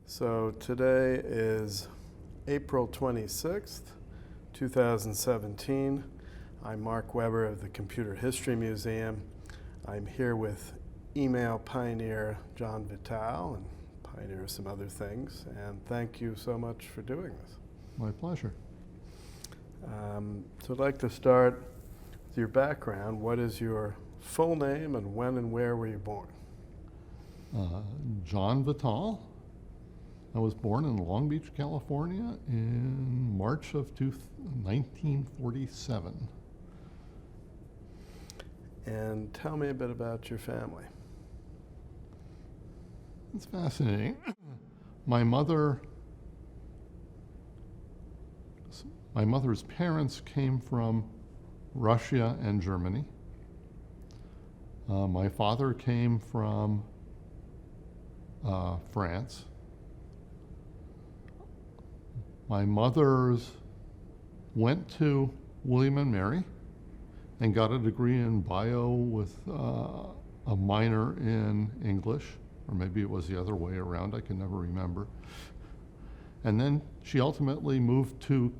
So today is April 26th, 2017. I'm Marc Weber of the Computer History Museum. I'm here with email pioneer John Vittal and pioneer of some other things. And thank you so much for doing this. My pleasure. So I'd like to start with your background. What is your full name and when and where were you born? John Vittal. I was born in Long Beach, California in March of 1947. And tell me a bit about your family. It's fascinating. My mother's parents came from Russia and Germany. My father came from France. My mother's went to William and Mary and got a degree in bio with a minor in English, or maybe it was the other way around, I can never remember. And then she ultimately moved to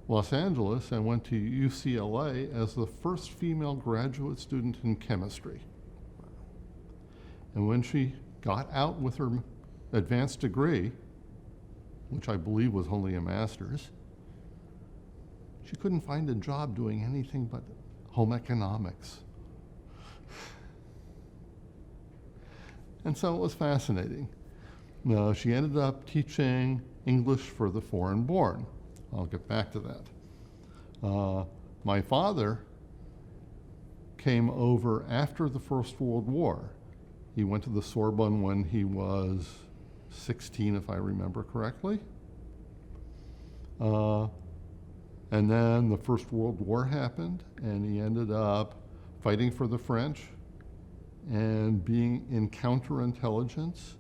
Los Angeles and went to UCLA as the first female graduate student in chemistry. And when she got out with her advanced degree, which I believe was only a master's, she couldn't find a job doing anything but home economics. And so it was fascinating. She ended up teaching English for the foreign-born. I'll get back to that. My father came over after the First World War. He went to the Sorbonne when he was 16, if I remember correctly. And then the First World War happened, and he ended up fighting for the French and being in counterintelligence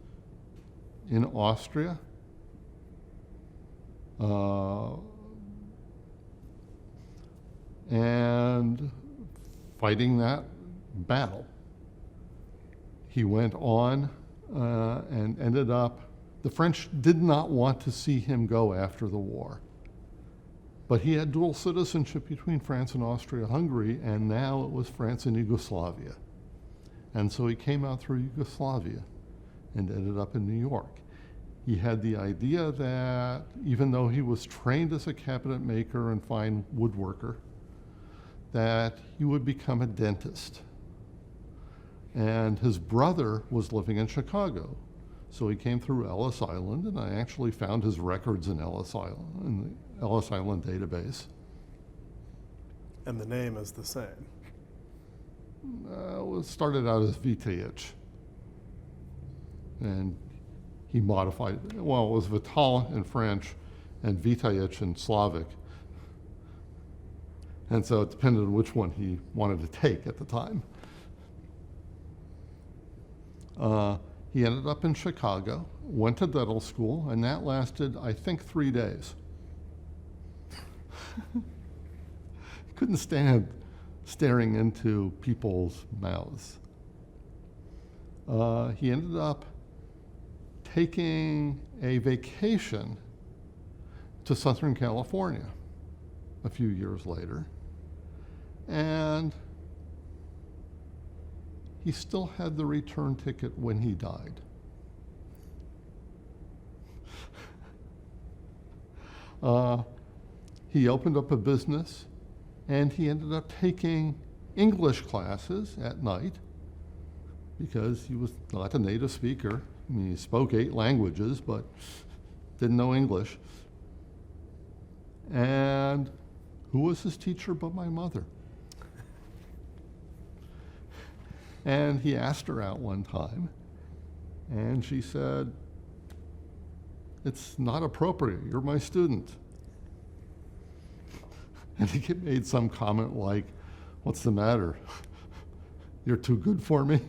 in Austria. And fighting that battle. He went on and ended up, the French did not want to see him go after the war. But he had dual citizenship between France and Austria-Hungary, and now it was France and Yugoslavia. And so he came out through Yugoslavia and ended up in New York. He had the idea that even though he was trained as a cabinet maker and fine woodworker, that he would become a dentist. And his brother was living in Chicago. So he came through Ellis Island, and I actually found his records in Ellis Island, in the Ellis Island database. And the name is the same? It started out as Vittal. And he modified it. Well, it was Vittal in French and Vital in Slavic. And so it depended on which one he wanted to take at the time. He ended up in Chicago, went to dental school, and that lasted, I think, 3 days. Couldn't stand staring into people's mouths. He ended up taking a vacation to Southern California a few years later, and he still had the return ticket when he died. He opened up a business, and he ended up taking English classes at night because he was not a native speaker. I mean, he spoke 8 languages, but didn't know English. And who was his teacher but my mother? And he asked her out one time, and she said, "It's not appropriate, you're my student." And he made some comment like, "What's the matter? You're too good for me?"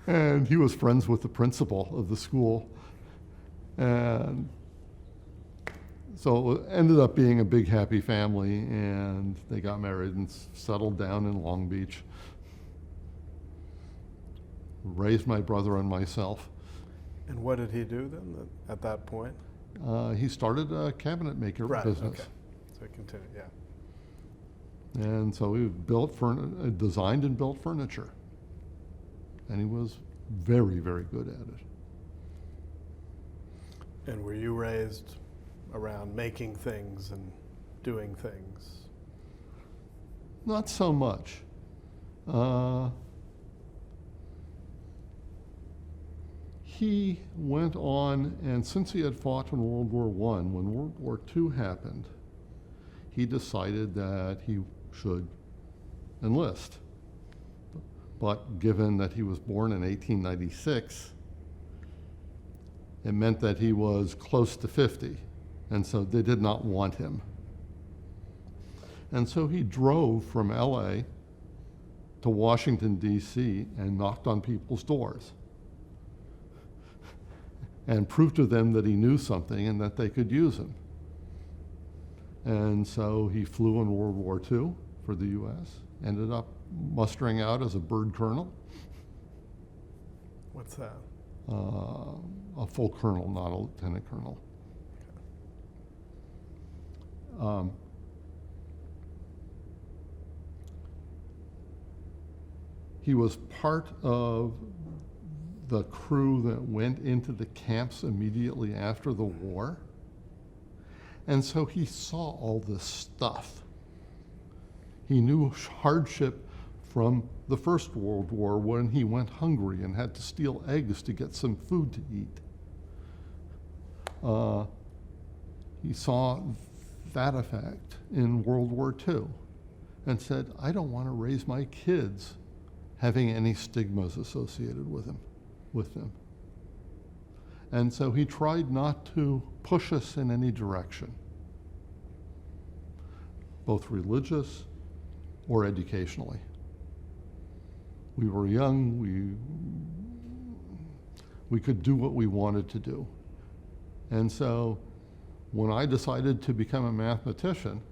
And he was friends with the principal of the school. And so it ended up being a big, happy family, and they got married and settled down in Long Beach. raised my brother and myself. And what did he do then at that point? He started a cabinet maker business. Okay. So continue, yeah. And so he designed and built furniture. And he was very, very good at it. And were you raised around making things and doing things? Not so much. He went on, and since he had fought in World War I, when World War II happened, he decided that he should enlist. But given that he was born in 1896, it meant that he was close to 50, and so they did not want him. And so he drove from LA to Washington, D.C., and knocked on people's doors and proved to them that he knew something and that they could use him. And so he flew in World War II for the U.S., ended up mustering out as a bird colonel. What's that? A full colonel, not a lieutenant colonel. He was part of the crew that went into the camps immediately after the war. And so he saw all this stuff. He knew hardship from the First World War when he went hungry and had to steal eggs to get some food to eat. He saw that effect in World War II and said, I don't want to raise my kids having any stigmas associated with them. And so he tried not to push us in any direction, both religious or educationally. We were young, we could do what we wanted to do. And so when I decided to become a mathematician,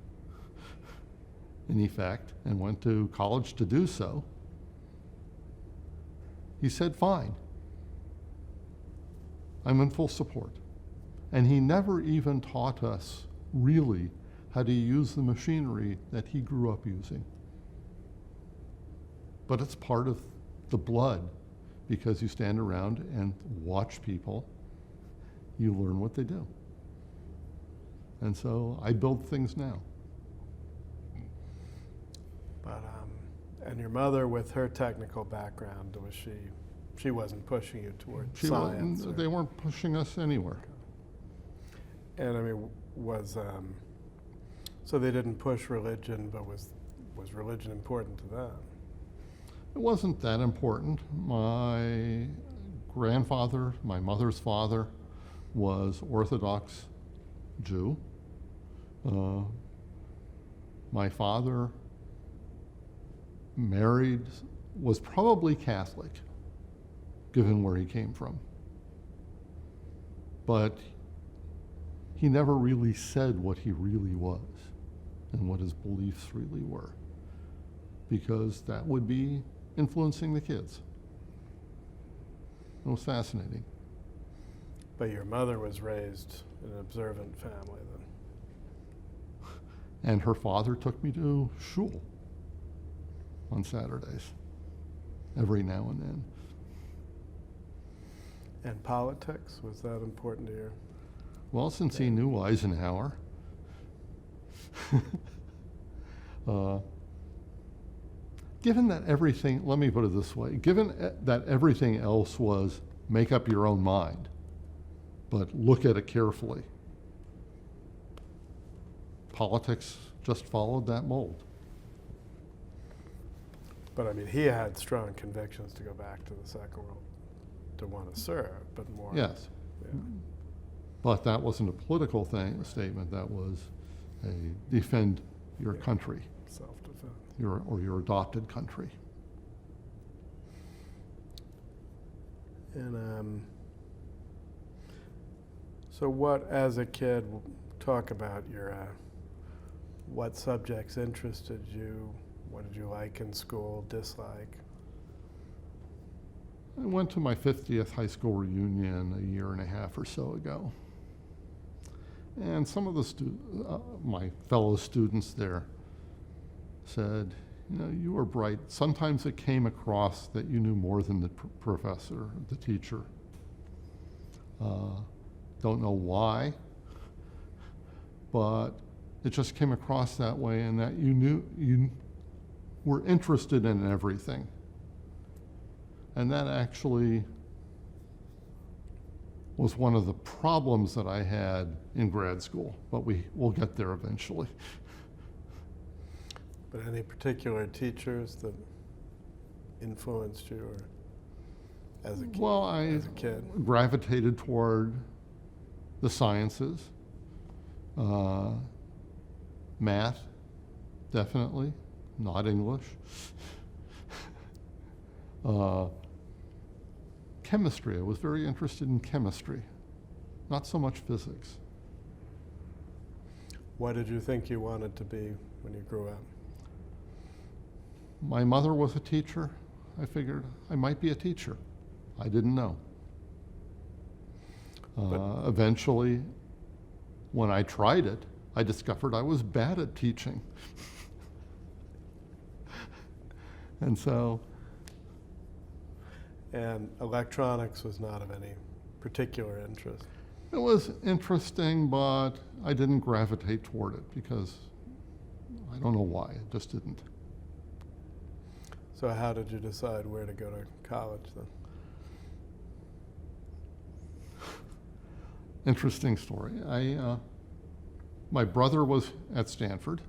in effect, and went to college to do so, he said, fine. I'm in full support. And he never even taught us really how to use the machinery that he grew up using. But it's part of the blood, because you stand around and watch people, you learn what they do. And so I build things now. But, and your mother, with her technical background, was she wasn't pushing you towards science? They weren't pushing us anywhere. And I mean, so they didn't push religion, but was religion important to them? It wasn't that important. My grandfather, my mother's father, was Orthodox Jew. My father was probably Catholic, given where he came from. But he never really said what he really was and what his beliefs really were, because that would be influencing the kids. It was fascinating. But your mother was raised in an observant family then? And her father took me to shul on Saturdays, every now and then. And politics, was that important to you? Well, since he knew Eisenhower, given that everything, let me put it this way, given that everything else was make up your own mind, but look at it carefully, politics just followed that mold. But I mean, he had strong convictions to go back to the Second World, to want to serve, but more. Yes. Yeah. But that wasn't a political statement, that was a defend your country. Self-defense. Your adopted country. And so what, as a kid, talk about your, what subjects interested you? What did you like in school, dislike? I went to my 50th high school reunion a year and a half or so ago. And some of the my fellow students there said, you know, you were bright. Sometimes it came across that you knew more than the professor, the teacher. Don't know why, but it just came across that way, and that you were interested in everything. And that actually was one of the problems that I had in grad school, but we'll get there eventually. But any particular teachers that influenced you or as a kid? Well, I gravitated toward the sciences, math, definitely, not English. Chemistry, I was very interested in chemistry, not so much physics. What did you think you wanted to be when you grew up? My mother was a teacher. I figured I might be a teacher. I didn't know. Eventually, when I tried it, I discovered I was bad at teaching. And so. And electronics was not of any particular interest? It was interesting, but I didn't gravitate toward it because I don't know why, it just didn't. So how did you decide where to go to college then? Interesting story. My brother was at Stanford,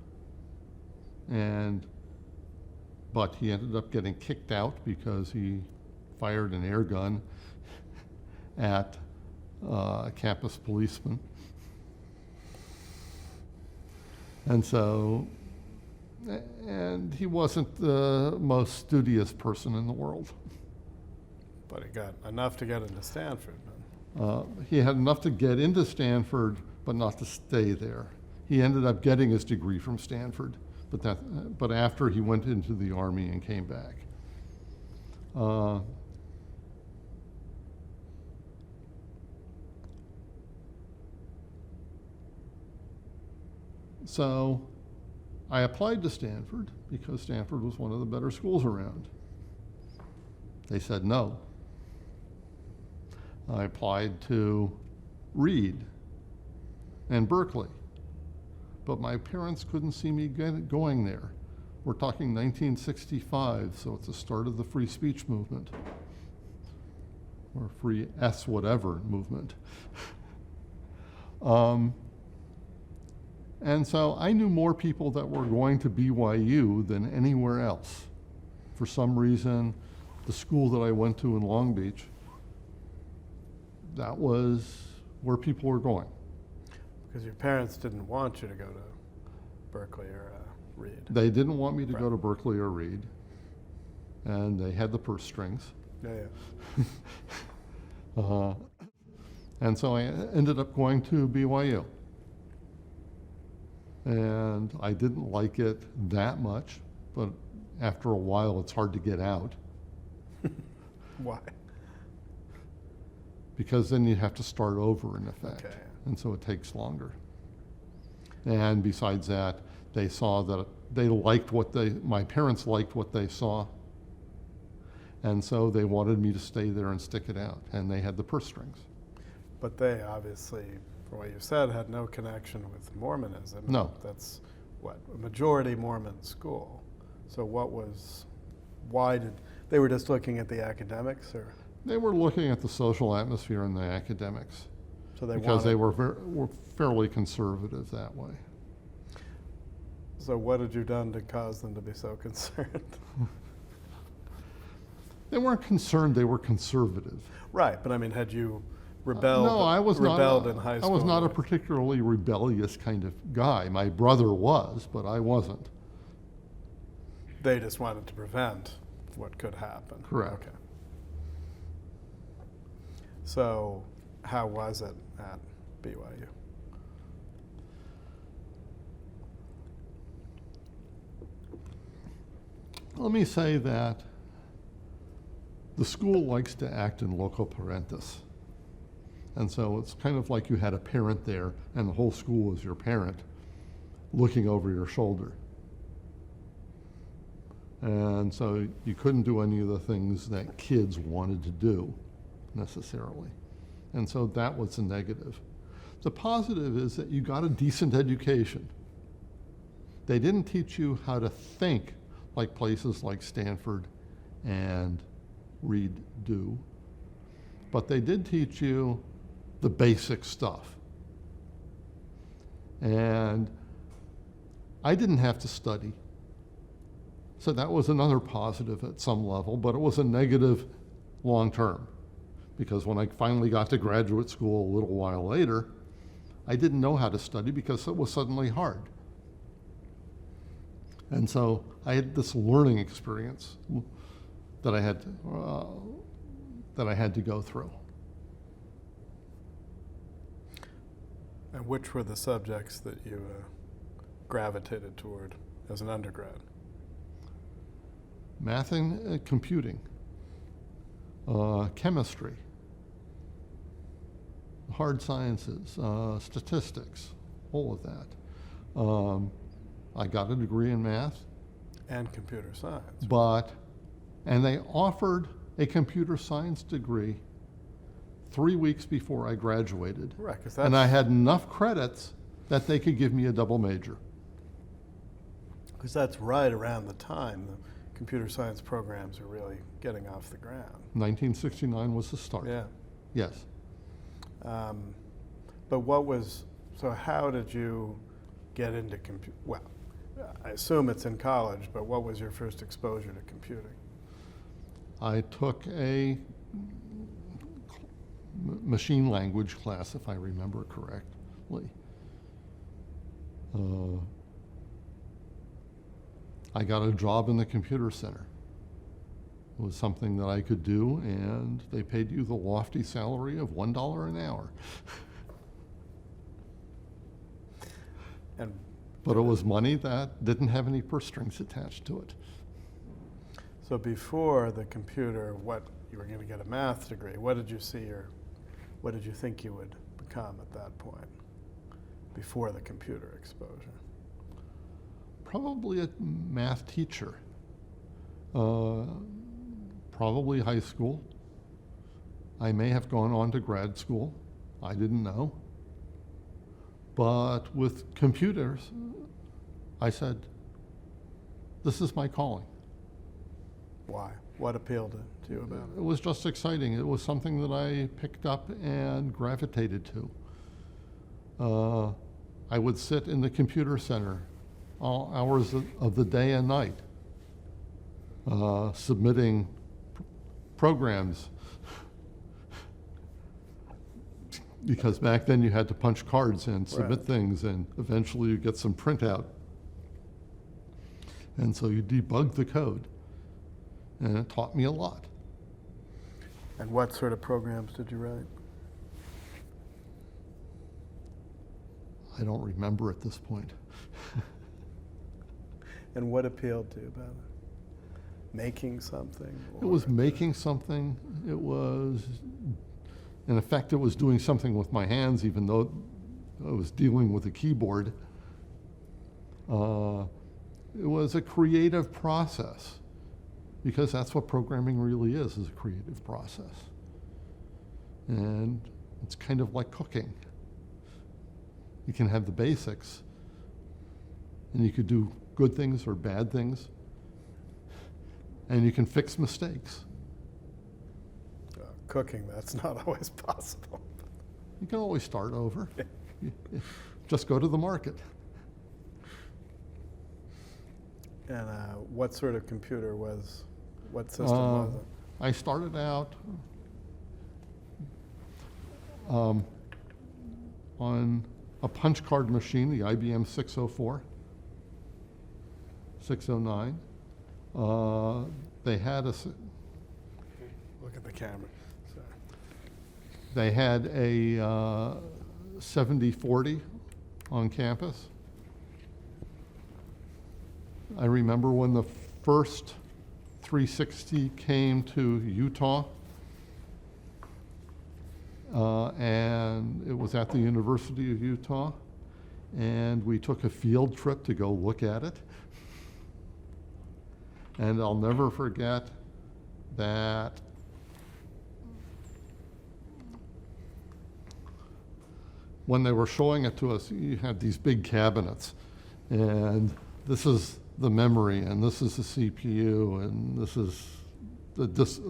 but he ended up getting kicked out because he fired an air gun at a campus policeman. And he wasn't the most studious person in the world. But he got enough to get into Stanford. He had enough to get into Stanford, but not to stay there. He ended up getting his degree from Stanford, but after he went into the Army and came back. So I applied to Stanford because Stanford was one of the better schools around. They said no. I applied to Reed and Berkeley, but my parents couldn't see me going there. We're talking 1965, so it's the start of the free speech movement, or free S whatever movement. And so I knew more people that were going to BYU than anywhere else. For some reason, the school that I went to in Long Beach, that was where people were going. Because your parents didn't want you to go to Berkeley or Reed. They didn't want me to go to Berkeley or Reed, and they had the purse strings. Yeah. And so I ended up going to BYU. And I didn't like it that much, but after a while it's hard to get out. Why? Because then you have to start over in effect. Okay. And so it takes longer. And besides that, they saw that they liked my parents liked what they saw. And so they wanted me to stay there and stick it out. And they had the purse strings. But they obviously, from what you said, had no connection with Mormonism. No. That's what, a majority Mormon school. So why did, they were just looking at the academics, or? They were looking at the social atmosphere and the academics. So because they were fairly conservative that way. So what had you done to cause them to be so concerned? They weren't concerned, they were conservative. Right, but I mean, had you rebelled, no, I was rebelled not, in high school? I was not a particularly rebellious kind of guy. My brother was, but I wasn't. They just wanted to prevent what could happen. Correct. Okay. So how was it at BYU? Let me say that the school likes to act in loco parentis. And so it's kind of like you had a parent there and the whole school was your parent looking over your shoulder. And so you couldn't do any of the things that kids wanted to do necessarily. And so that was a negative. The positive is that you got a decent education. They didn't teach you how to think like places like Stanford and Reed do, but they did teach you the basic stuff. And I didn't have to study. So that was another positive at some level, but it was a negative long term. Because when I finally got to graduate school a little while later, I didn't know how to study because it was suddenly hard. And so I had this learning experience that I had to go through. And which were the subjects that you gravitated toward as an undergrad? Math and computing, chemistry, hard sciences, statistics, all of that. I got a degree in math. And computer science. And they offered a computer science degree 3 weeks before I graduated. Right, and I had enough credits that they could give me a double major. Because that's right around the time the computer science programs are really getting off the ground. 1969 was the start. Yeah. Yes. But so how did you get into well, I assume it's in college, but what was your first exposure to computing? I took a machine language class, if I remember correctly. I got a job in the computer center. It was something that I could do, and they paid you the lofty salary of $1 an hour. But it was money that didn't have any purse strings attached to it. So before the computer, you were going to get a math degree. What did you think you would become at that point, before the computer exposure? Probably a math teacher. Probably high school. I may have gone on to grad school. I didn't know. But with computers, I said, this is my calling. Why? What appealed to you about it? It was just exciting. It was something that I picked up and gravitated to. I would sit in the computer center all hours of the day and night, submitting programs. Because back then you had to punch cards and submit things, and eventually you get some printout. And so you debug the code, and it taught me a lot. And what sort of programs did you write? I don't remember at this point. And what appealed to you about it? Making something? It was making something. It was, in effect, it was doing something with my hands, even though I was dealing with a keyboard. It was a creative process, because that's what programming really is a creative process. And it's kind of like cooking. You can have the basics, and you could do good things or bad things, and you can fix mistakes. Cooking, that's not always possible. You can always start over. Just go to the market. And what sort of computer what system was it? I started out on a punch card machine, the IBM 604, 609. They had Look at the camera. Sorry. They had a 7040 on campus. I remember when the first 360 came to Utah, and it was at the University of Utah, and we took a field trip to go look at it. And I'll never forget that when they were showing it to us, you had these big cabinets, and this is the memory, and this is the CPU, and this is the disk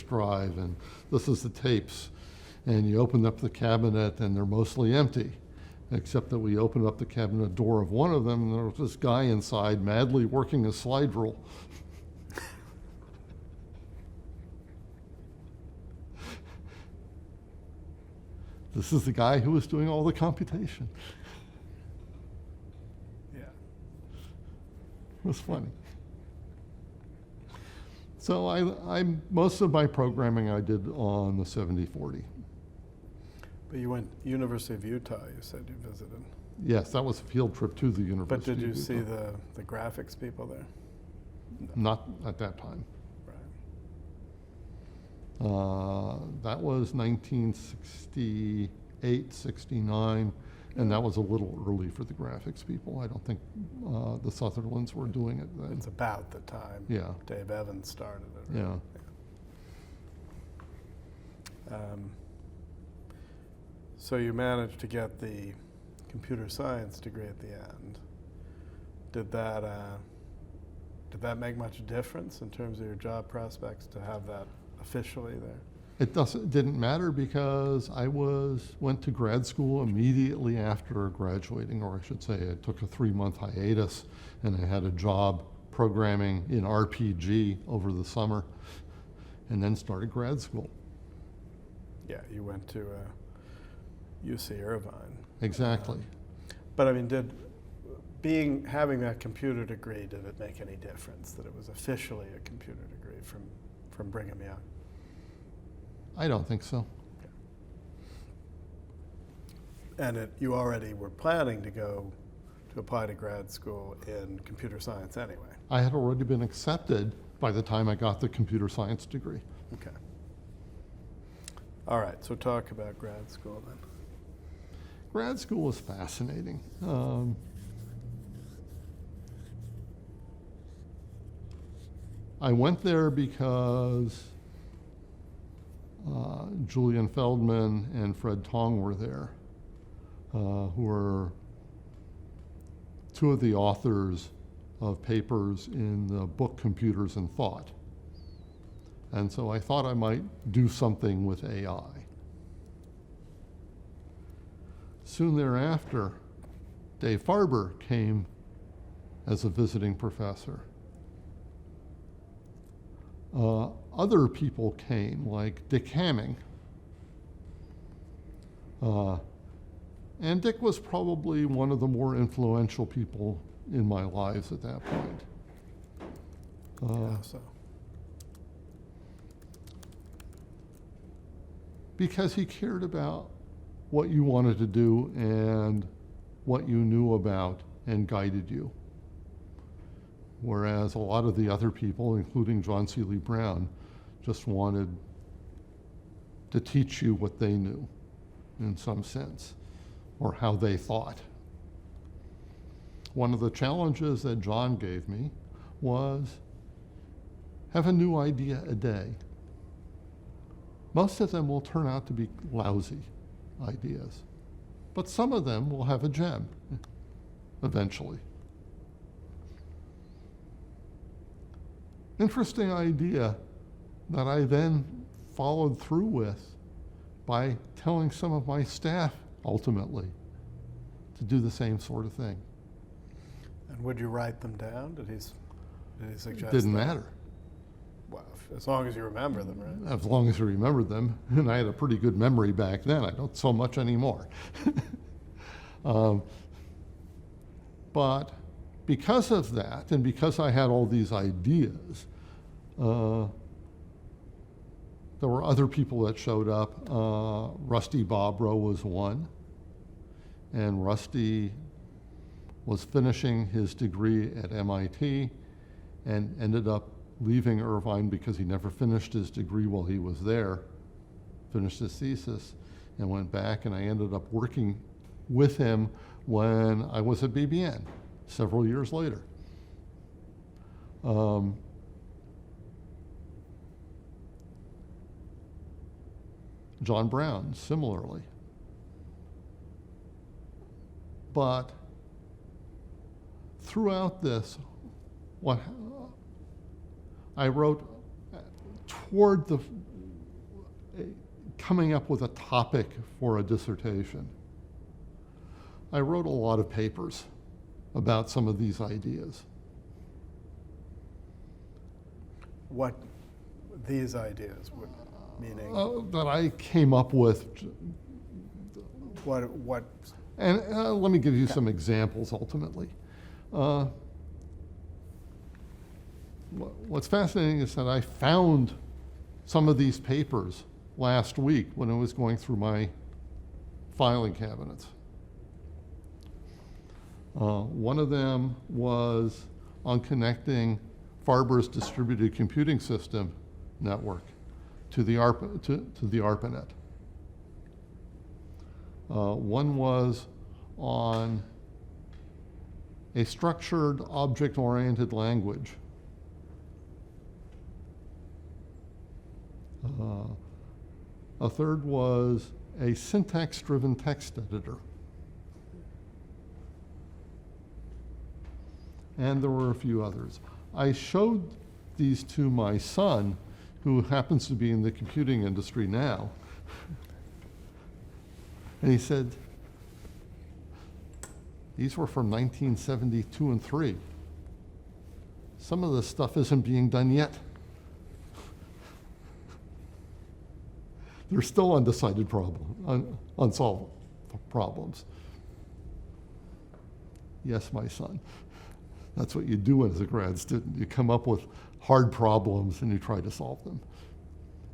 drive, and this is the tapes. And you open up the cabinet, and they're mostly empty, except that we opened up the cabinet door of one of them, and there was this guy inside madly working a slide rule. This is the guy who was doing all the computation. Yeah. It was funny. So I most of my programming I did on the 7040. But you went University of Utah, you said you visited. Yes, that was a field trip to the University But did you of see Utah. the graphics people there? Not at that time. Right. That was 1968, 69, and that was a little early for the graphics people. I don't think the Sutherlands were doing it then. It's about the time Dave Evans started it. Right? Yeah. So you managed to get the computer science degree at the end. Did that make much difference in terms of your job prospects to have that officially there? It didn't matter because I went to grad school immediately after graduating, or I should say I took a 3-month hiatus, and I had a job programming in RPG over the summer, and then started grad school. Yeah, you went to UC Irvine. Exactly. But I mean, having that computer degree, did it make any difference that it was officially a computer degree from Brigham Young? I don't think so. And you already were planning to apply to grad school in computer science anyway. I had already been accepted by the time I got the computer science degree. Okay. All right, so talk about grad school then. Grad school was fascinating. I went there because Julian Feldman and Fred Tong were there, who were two of the authors of papers in the book Computers and Thought. And so I thought I might do something with AI. Soon thereafter, Dave Farber came as a visiting professor. Other people came, like Dick Hamming. And Dick was probably one of the more influential people in my lives at that point. Because he cared about what you wanted to do and what you knew about and guided you. Whereas a lot of the other people, including John Seeley Brown, just wanted to teach you what they knew in some sense, or how they thought. One of the challenges that John gave me was have a new idea a day. Most of them will turn out to be lousy ideas, but some of them will have a gem eventually. Interesting idea that I then followed through with by telling some of my staff ultimately to do the same sort of thing. And would you write them down? Did he suggest Didn't that? matter. Well, as long as you remember them, right? As long as I remembered them, and I had a pretty good memory back then. I don't so much anymore. But because of that, and because I had all these ideas, there were other people that showed up. Rusty Bobrow was one, and Rusty was finishing his degree at MIT and ended up leaving Irvine because he never finished his degree while he was there, finished his thesis, and went back, and I ended up working with him when I was at BBN several years later. John Brown, similarly. But throughout this, what I wrote toward the coming up with a topic for a dissertation, I wrote a lot of papers about some of these ideas. What these ideas would meaning? That I came up with. What? And let me give you some examples ultimately. What's fascinating is that I found some of these papers last week when I was going through my filing cabinets. One of them was on connecting Farber's distributed computing system network to the ARPA, to the ARPANET. One was on a structured object-oriented language. A third was a syntax-driven text editor. And there were a few others. I showed these to my son, who happens to be in the computing industry now. And he said, these were from 1972 and 3. Some of this stuff isn't being done yet. There's still undecided unsolved problems. Yes, my son. That's what you do as a grad student. You come up with hard problems and you try to solve them.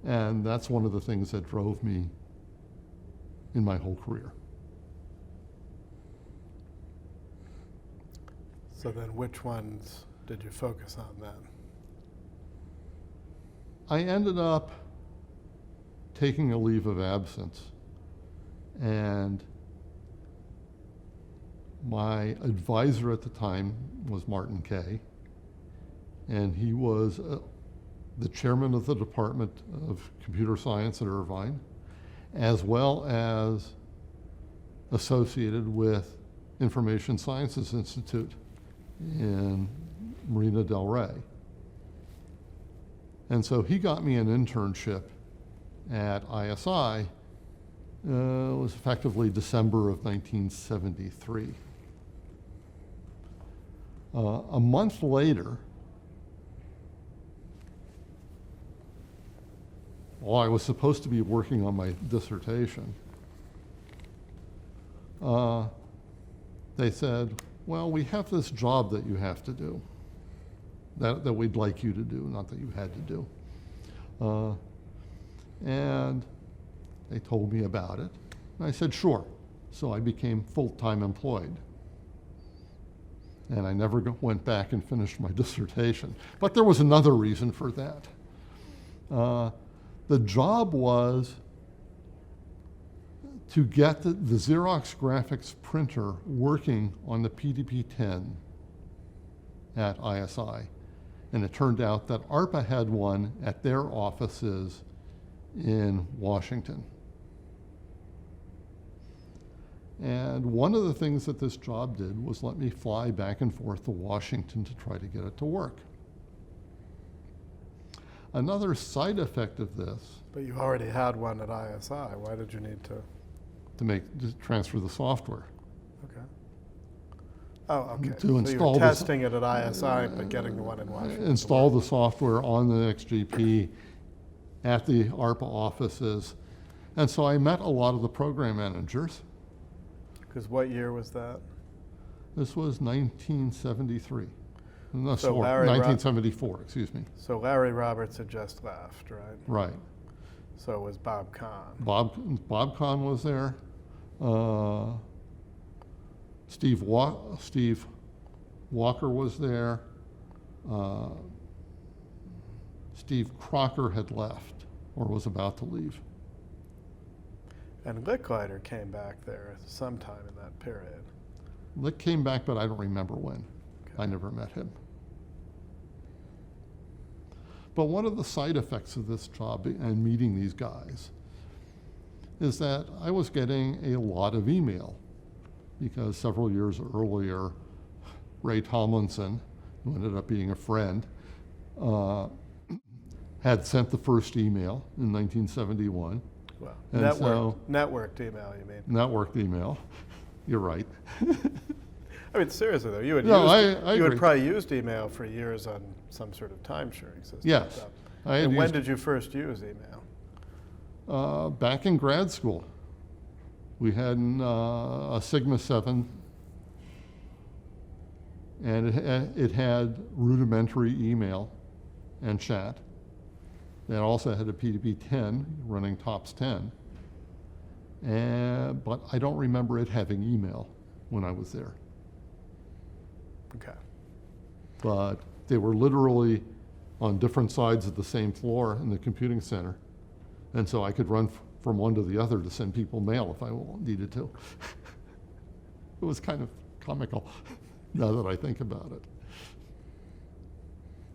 And that's one of the things that drove me in my whole career. So then which ones did you focus on then? I ended up taking a leave of absence, and my advisor at the time was Martin Kay, and he was the chairman of the Department of Computer Science at Irvine, as well as associated with Information Sciences Institute in Marina del Rey. And so he got me an internship at ISI. It was effectively December of 1973. A month later, while I was supposed to be working on my dissertation, they said, well, we have this job that you have to do, that we'd like you to do, not that you had to do. And they told me about it. And I said, sure. So I became full-time employed. And I never went back and finished my dissertation. But there was another reason for that. The job was to get the Xerox graphics printer working on the PDP-10 at ISI. And it turned out that ARPA had one at their offices in Washington. And one of the things that this job did was let me fly back and forth to Washington to try to get it to work. Another side effect of this. But you already had one at ISI. Why did you need to? To transfer the software. Okay. Oh, okay. To so install you were testing it at ISI, but getting the one in Washington. Install the software on the XGP at the ARPA offices. And so I met a lot of the program managers. Because what year was that? This was 1973. No, So 1974, excuse me. So Larry Roberts had just left, right? Right. So it was Bob Kahn. Bob Kahn was there. Steve Walker was there. Steve Crocker had left or was about to leave. And Licklider came back there sometime in that period. Lick came back, but I don't remember when. Okay. I never met him. But one of the side effects of this job and meeting these guys is that I was getting a lot of email, because several years earlier, Ray Tomlinson, who ended up being a friend, had sent the first email in 1971. Well, And networked email, you mean? Networked email. You're right. I mean, seriously though, you had agree. probably used email for years on some sort of time sharing system. Yes. Stuff. I had And when used- did you first use email? Back in grad school, we had a Sigma 7, and it had rudimentary email and chat. It also had a PDP-10 running TOPS 10, but I don't remember it having email when I was there. Okay. But they were literally on different sides of the same floor in the computing center. And so I could run from one to the other to send people mail if I needed to. It was kind of comical now that I think about it.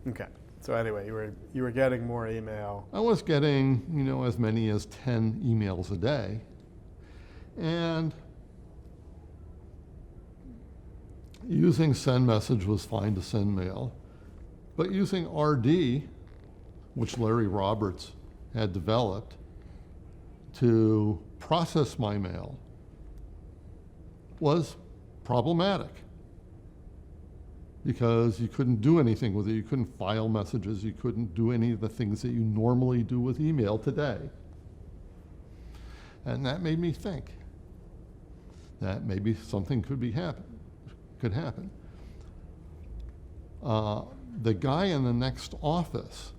Okay. So anyway, you were getting more email. I was getting, as many as 10 emails a day. And using send message was fine to send mail. But using RD, which Larry Roberts had developed to process my mail, was problematic, because you couldn't do anything with it. You couldn't file messages. You couldn't do any of the things that you normally do with email today. And that made me think that maybe something could happen. The guy in the next office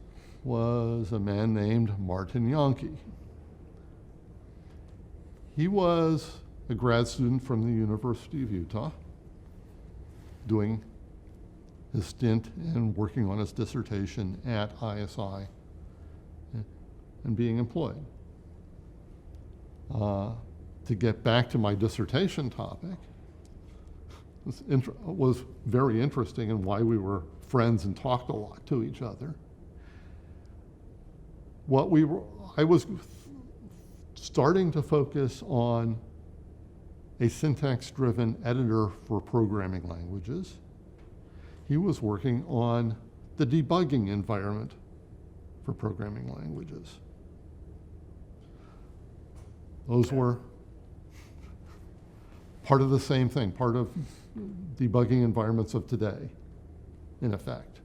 was a man named Martin Yankee. He was a grad student from the University of Utah, doing his stint and working on his dissertation at ISI and being employed. To get back to my dissertation topic, was very interesting, and why we were friends and talked a lot to each other. I was starting to focus on a syntax-driven editor for programming languages. He was working on the debugging environment for programming languages. Those were part of the same thing, part of debugging environments of today, in effect.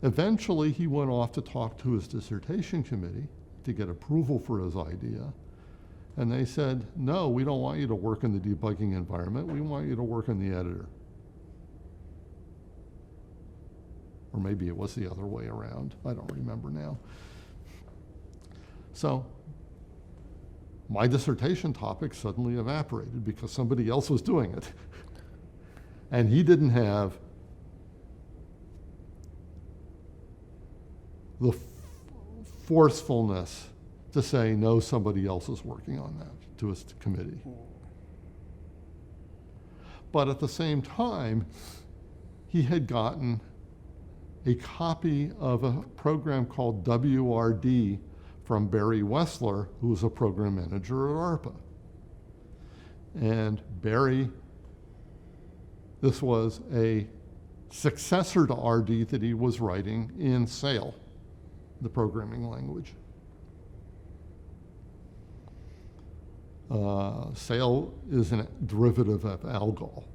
Eventually, he went off to talk to his dissertation committee to get approval for his idea. And they said, no, we don't want you to work in the debugging environment. We want you to work in the editor. Or maybe it was the other way around. I don't remember now. So my dissertation topic suddenly evaporated because somebody else was doing it. And he didn't have the forcefulness to say, no, somebody else is working on that, to his committee. But at the same time, he had gotten a copy of a program called WRD from Barry Wessler, who was a program manager at ARPA. And Barry, this was a successor to RD that he was writing in Sail, the programming language. Sail is a derivative of Algol.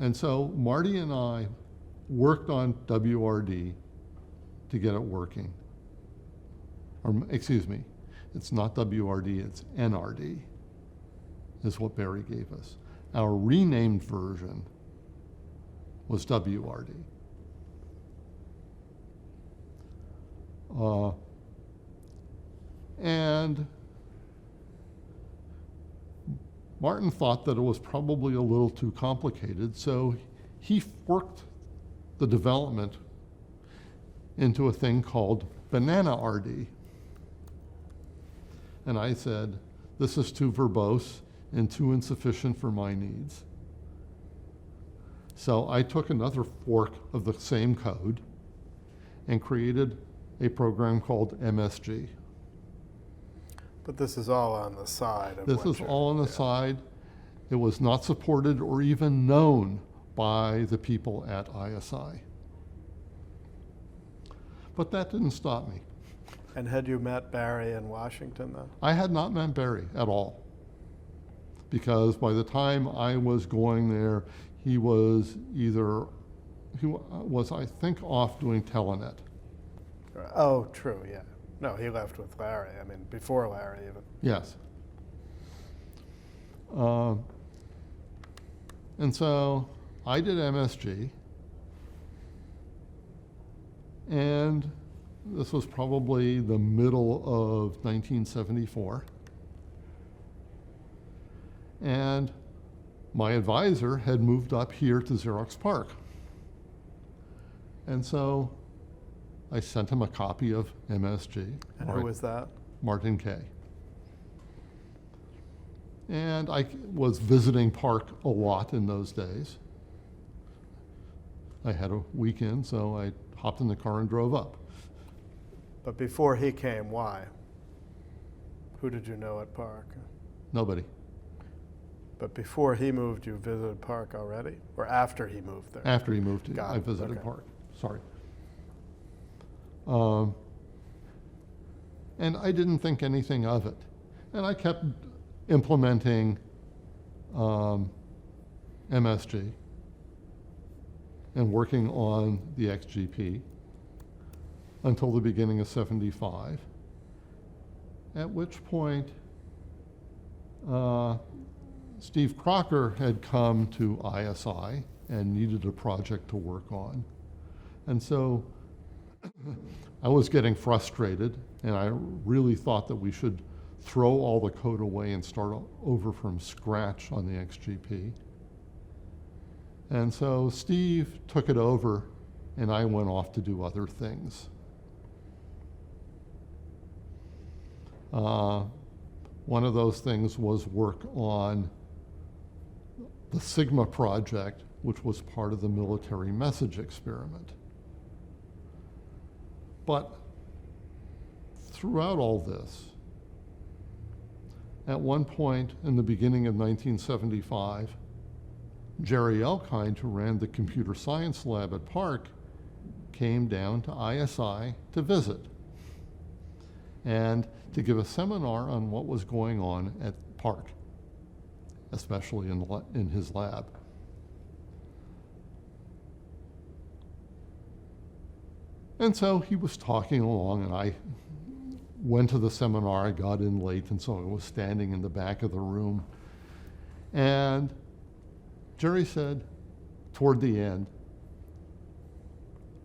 And so Marty and I worked on WRD to get it working. Or, excuse me, it's not WRD, it's NRD, is what Barry gave us. Our renamed version was WRD. And Martin thought that it was probably a little too complicated, so he forked the development into a thing called Banana RD. And I said, this is too verbose and too insufficient for my needs. So I took another fork of the same code and created a program called MSG. But this is all on the side of This what is you're- all on the yeah. side. It was not supported or even known by the people at ISI. But that didn't stop me. And had you met Barry in Washington then? I had not met Barry at all, because by the time I was going there, he was, I think, off doing Telenet. Oh, true, yeah. No, he left with Larry. I mean, before Larry even. Yes. And so I did MSG, and this was probably the middle of 1974. And my advisor had moved up here to Xerox PARC. And so I sent him a copy of MSG. And who was that? Martin Kay. And I was visiting PARC a lot in those days. I had a weekend, so I hopped in the car and drove up. But before he came, why? Who did you know at Park? Nobody. But before he moved, you visited Park already? Or after he moved there? After he moved, Got I it, visited okay. PARC. Sorry. And I didn't think anything of it. And I kept implementing MSG and working on the XGP until the beginning of '75, at which point Steve Crocker had come to ISI and needed a project to work on. And so I was getting frustrated, and I really thought that we should throw all the code away and start over from scratch on the XGP. And so Steve took it over, and I went off to do other things. One of those things was work on the Sigma project, which was part of the military message experiment. But throughout all this, at one point in the beginning of 1975, Jerry Elkind, who ran the computer science lab at PARC, came down to ISI to visit and to give a seminar on what was going on at PARC, especially in his lab. And so he was talking along, and I went to the seminar. I got in late, and so I was standing in the back of the room. And Jerry said, toward the end,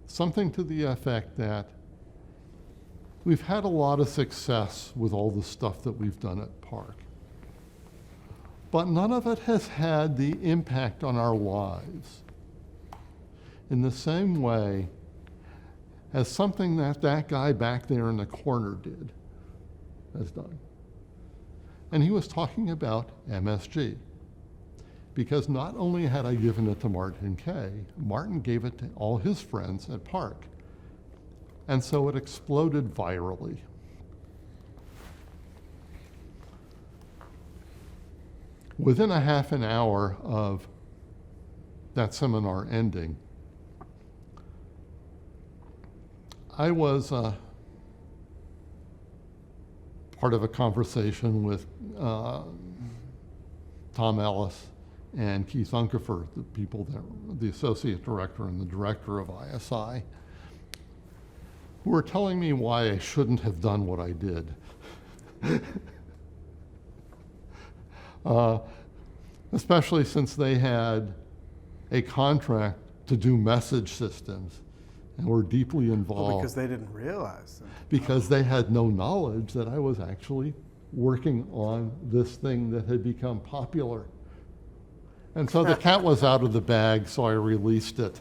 something to the effect that we've had a lot of success with all the stuff that we've done at PARC, but none of it has had the impact on our lives in the same way as something that that guy back there in the corner has done. And he was talking about MSG. Because not only had I given it to Martin Kay, Martin gave it to all his friends at PARC. And so it exploded virally. Within a half an hour of that seminar ending, I was part of a conversation with Tom Ellis and Keith Unkefer, the people that, the associate director and the director of ISI, who were telling me why I shouldn't have done what I did. Especially since they had a contract to do message systems and were deeply involved. Well, because they didn't realize. Because they had no knowledge that I was actually working on this thing that had become popular. And so the cat was out of the bag, so I released it.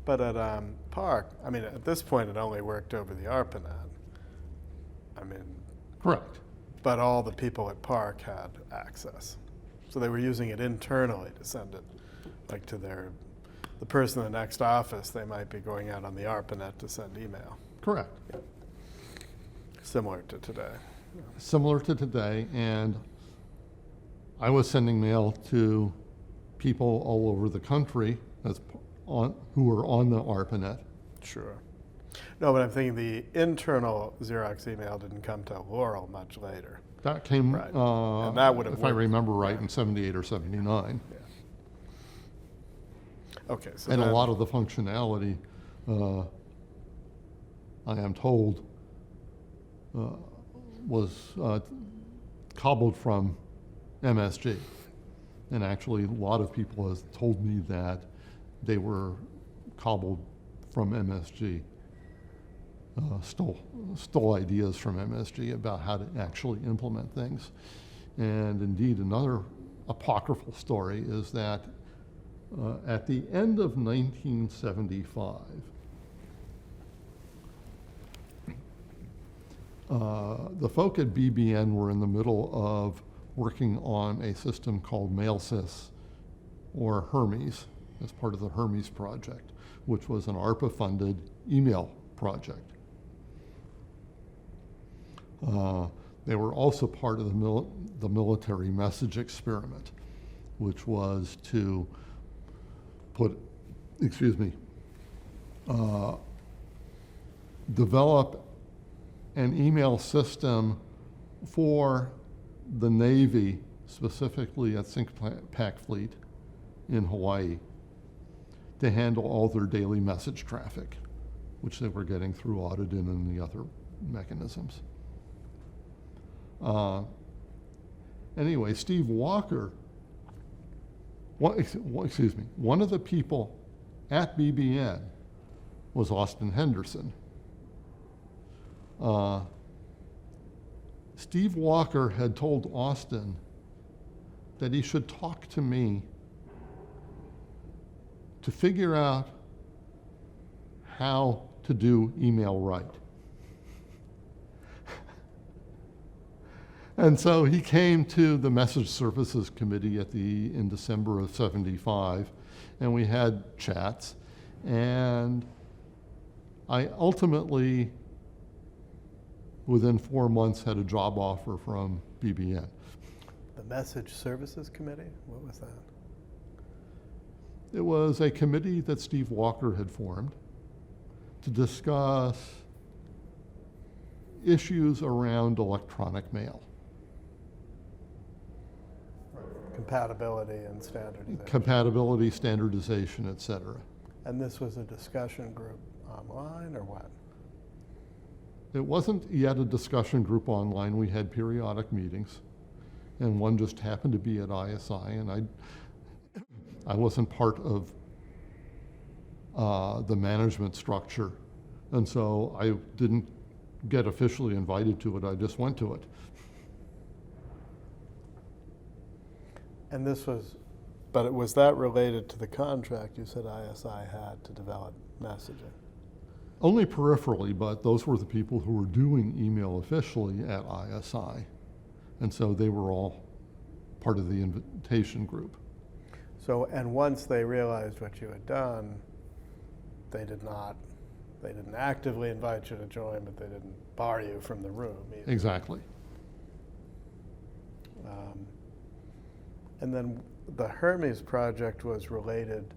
But at Park, I mean, at this point, it only worked over the ARPANET. I mean, Correct. but all the people at Park had access. So they were using it internally to send it, like to the person in the next office, they might be going out on the ARPANET to send email. Correct. Similar to today. Similar to today, and I was sending mail to people all over the country who were on the ARPANET. Sure. No, but I'm thinking the internal Xerox email didn't come to Laurel much later. That came, Right. And that would have if I worked. remember right, in 78 or 79. Yeah. Okay, so And a then- lot of the functionality, I am told, was cobbled from MSG. And actually, a lot of people have told me that they were cobbled from MSG, stole ideas from MSG about how to actually implement things. And indeed, another apocryphal story is that at the end of 1975, the folk at BBN were in the middle of working on a system called MailSys, or Hermes, as part of the Hermes Project, which was an ARPA-funded email project. They were also part of the military message experiment, which was to develop an email system for the Navy, specifically at Pac Fleet in Hawaii, to handle all their daily message traffic, which they were getting through Auditin and the other mechanisms. Anyway, Steve Walker, one of the people at BBN was Austin Henderson. Steve Walker had told Austin that he should talk to me to figure out how to do email right. And so he came to the Message Services Committee in December of '75, and we had chats, and I ultimately, within 4 months, had a job offer from BBN. The Message Services Committee? What was that? It was a committee that Steve Walker had formed to discuss issues around electronic mail. Compatibility and standardization. Compatibility, standardization, et cetera. And this was a discussion group online or what? It wasn't yet a discussion group online. We had periodic meetings, and one just happened to be at ISI, and I wasn't part of the management structure, and so I didn't get officially invited to it. I just went to it. And this was, but was that related to the contract you said ISI had to develop messaging? Only peripherally, but those were the people who were doing email officially at ISI, and so they were all part of the invitation group. So, and once they realized what you had done, they didn't actively invite you to join, but they didn't bar you from the room either. Exactly. And then the Hermes Project was related,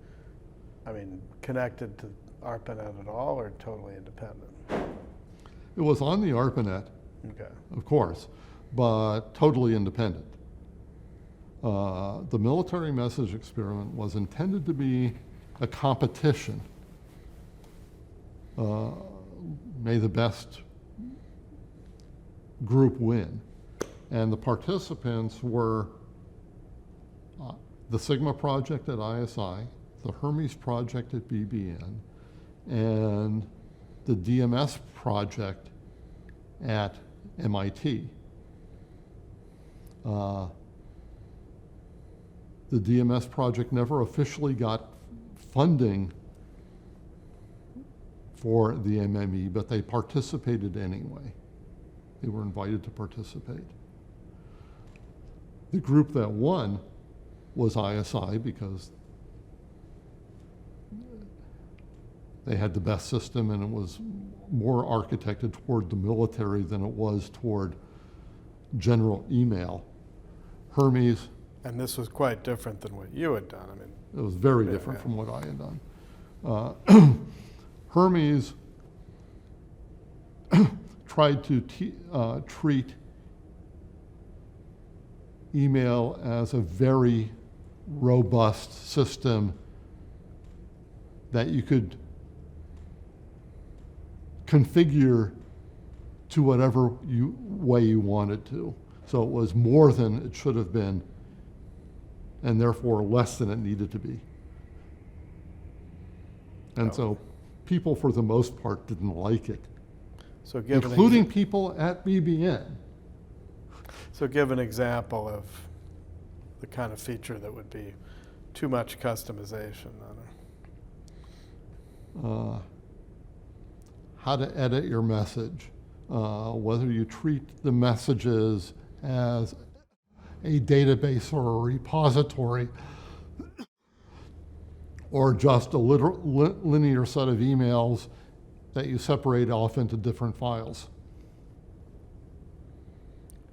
connected to ARPANET at all, or totally independent? It was on the ARPANET, Okay. of course, but totally independent. The military message experiment was intended to be a competition. May the best group win. And the participants were the Sigma Project at ISI, the Hermes Project at BBN, and the DMS Project at MIT. The DMS project never officially got funding for the MME, but they participated anyway. They were invited to participate. The group that won was ISI because they had the best system and it was more architected toward the military than it was toward general email. Hermes. And this was quite different than what you had done. I mean, It was very different from what I had done. Hermes tried to treat email as a very robust system that you could configure to whatever way you wanted to. So it was more than it should have been, and therefore less than it needed to be. And so people, for the most part, didn't like it, so give including people at BBN. So give an example of the kind of feature that would be too much customization on it. How to edit your message, whether you treat the messages as a database or a repository, or just a linear set of emails that you separate off into different files.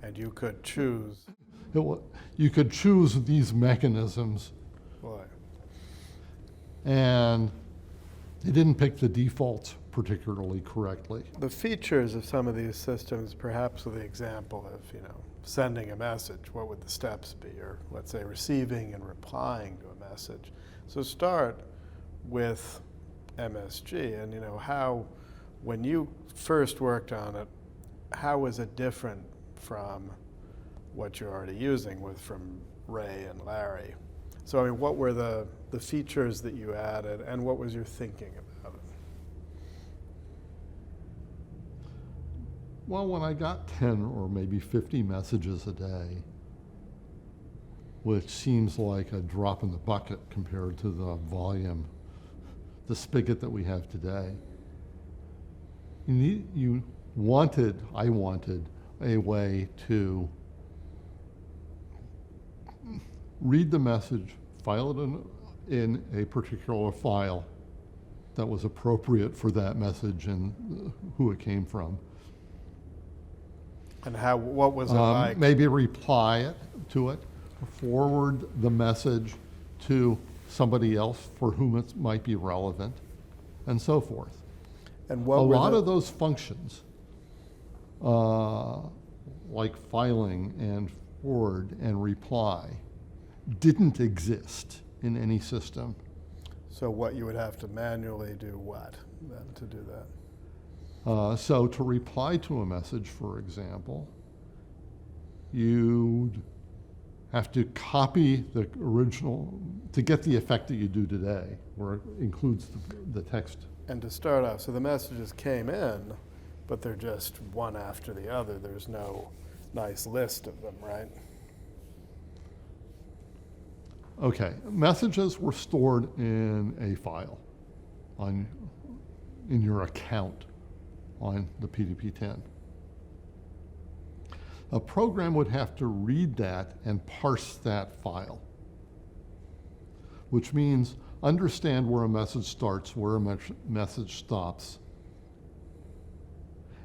And you could choose. You could choose these mechanisms. Boy. And they didn't pick the defaults particularly correctly. The features of some of these systems, perhaps with the example of, sending a message, what would the steps be? Or let's say receiving and replying to a message. So start with MSG and, how, when you first worked on it, how was it different from what you're already using from Ray and Larry? So, what were the features that you added and what was your thinking about it? Well, when I got 10 or maybe 50 messages a day, which seems like a drop in the bucket compared to the volume, the spigot that we have today, I wanted a way to read the message, file it in a particular file that was appropriate for that message and who it came from. And what was it like? Maybe reply to it, forward the message to somebody else for whom it might be relevant, and so forth. And a lot of those functions, like filing and forward and reply, didn't exist in any system. So what you would have to manually do what then to do that? So to reply to a message, for example, you'd have to copy the original to get the effect that you do today, where it includes the text. And to start off, so the messages came in, but they're just one after the other. There's no nice list of them, right? Okay, messages were stored in a file in your account on the PDP-10. A program would have to read that and parse that file, which means understand where a message starts, where a message stops,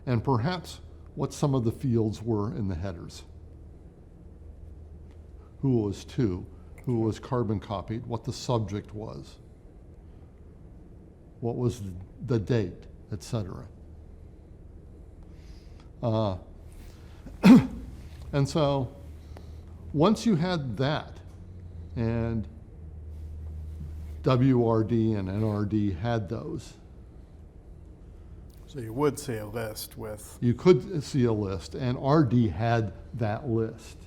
and perhaps what some of the fields were in the headers. Who was to, who was carbon copied, what the subject was, what was the date, etc. And so once you had that, and WRD and NRD had those. So you would see a list with... You could see a list, and RD had that list.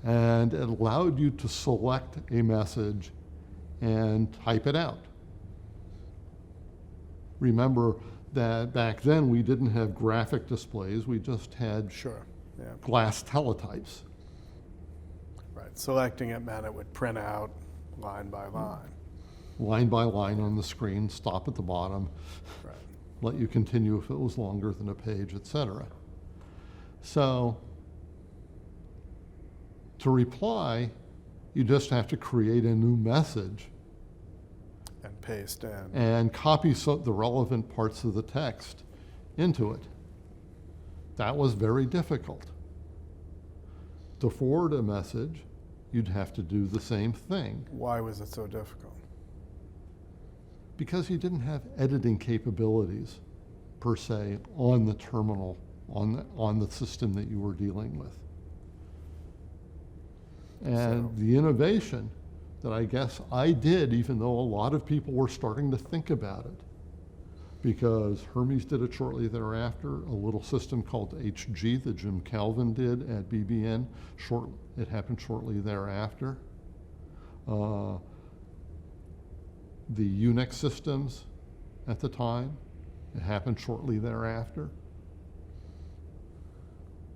And it allowed you to select a message and type it out. Remember, that back then we didn't have graphic displays, we just had Sure, yeah. glass teletypes. Right, selecting it meant it would print out line by line. Line by line on the screen, stop at the bottom, Right. let you continue if it was longer than a page, etc. So to reply, you just have to create a new message And paste in. and copy the relevant parts of the text into it. That was very difficult. To forward a message, you'd have to do the same thing Why was it so difficult? because you didn't have editing capabilities per se on the terminal, on the system that you were dealing with. And the innovation that I guess I did, even though a lot of people were starting to think about it, because Hermes did it shortly thereafter, a little system called HG that Jim Calvin did at BBN, it happened shortly thereafter. The Unix systems at the time, it happened shortly thereafter.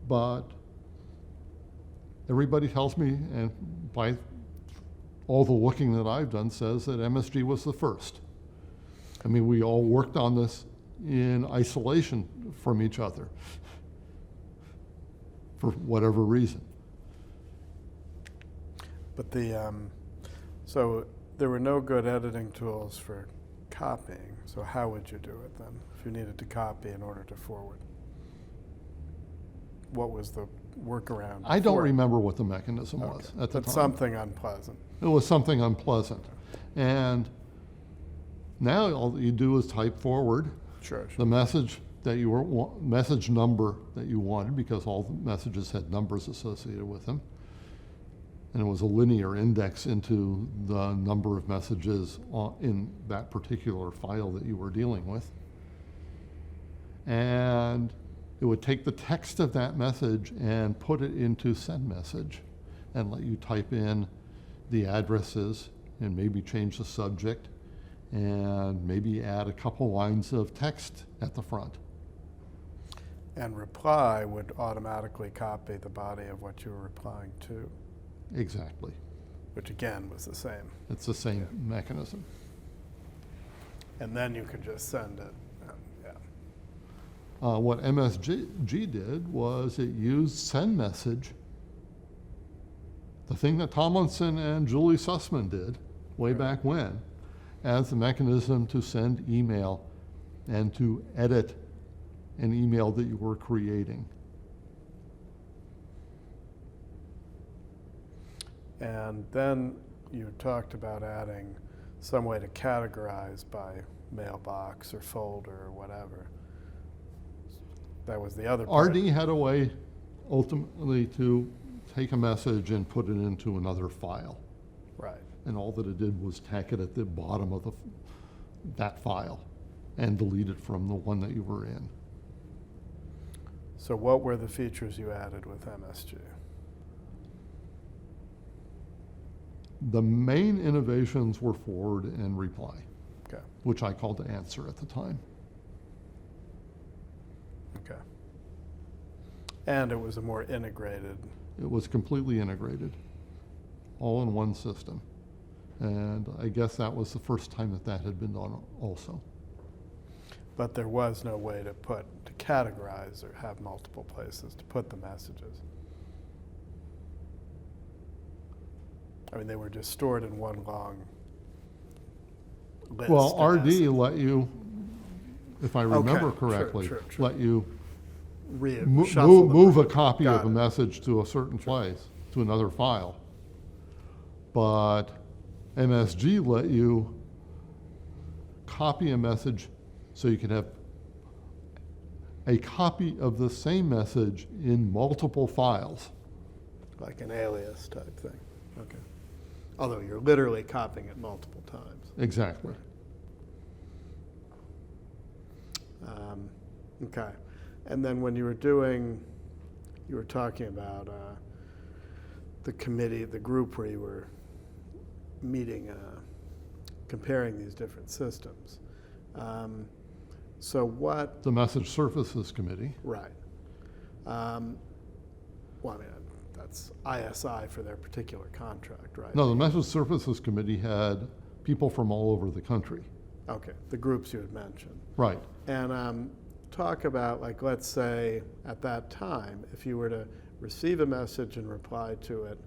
But everybody tells me, and by all the looking that I've done, says that MSG was the first. I mean, we all worked on this in isolation from each other for whatever reason. But so there were no good editing tools for copying, so how would you do it then, if you needed to copy in order to forward? What was the workaround? I don't for it? remember what the mechanism was at the But time. something unpleasant. It was something unpleasant. And now all that you do is type forward Sure, the sure. message that you were, message number that you wanted, because all the messages had numbers associated with them. And it was a linear index into the number of messages in that particular file that you were dealing with. And it would take the text of that message and put it into send message and let you type in the addresses and maybe change the subject and maybe add a couple lines of text at the front. And reply would automatically copy the body of what you were replying to, Exactly. which again was the same. It's the same mechanism. And then you could just send it. Yeah. What MSG did was it used send message, the thing that Tomlinson and Julie Sussman did way back when, as the mechanism to send email and to edit an email that you were creating. And then you talked about adding some way to categorize by mailbox or folder or whatever. That was the other part. RD had a way ultimately to take a message and put it into another file. Right. And all that it did was tack it at the bottom of that file and delete it from the one that you were in. So what were the features you added with MSG? The main innovations were forward and reply, Okay. which I called answer at the time. Okay. And it was a more integrated. It was completely integrated, all in one system. And I guess that was the first time that that had been done also. But there was no way to categorize or have multiple places to put the messages. I mean, they were just stored in one long list. Well, in RD essence. let you, if I remember Okay, correctly, sure. let you Shuffle them move a around. copy Got of a it. message to a certain place, to another file. But MSG let you copy a message so you could have a copy of the same message in multiple files. Like an alias type thing. Okay. Although you're literally copying it multiple times. Exactly. Okay. And then when you were talking about the committee, the group where you were meeting, comparing these different systems. So what, The Message Services Committee. right. Well, I mean, that's ISI for their particular contract, right? No, the Message Services Committee had people from all over the country. Okay, the groups you had mentioned. Right. And talk about, like, let's say at that time, if you were to receive a message and reply to it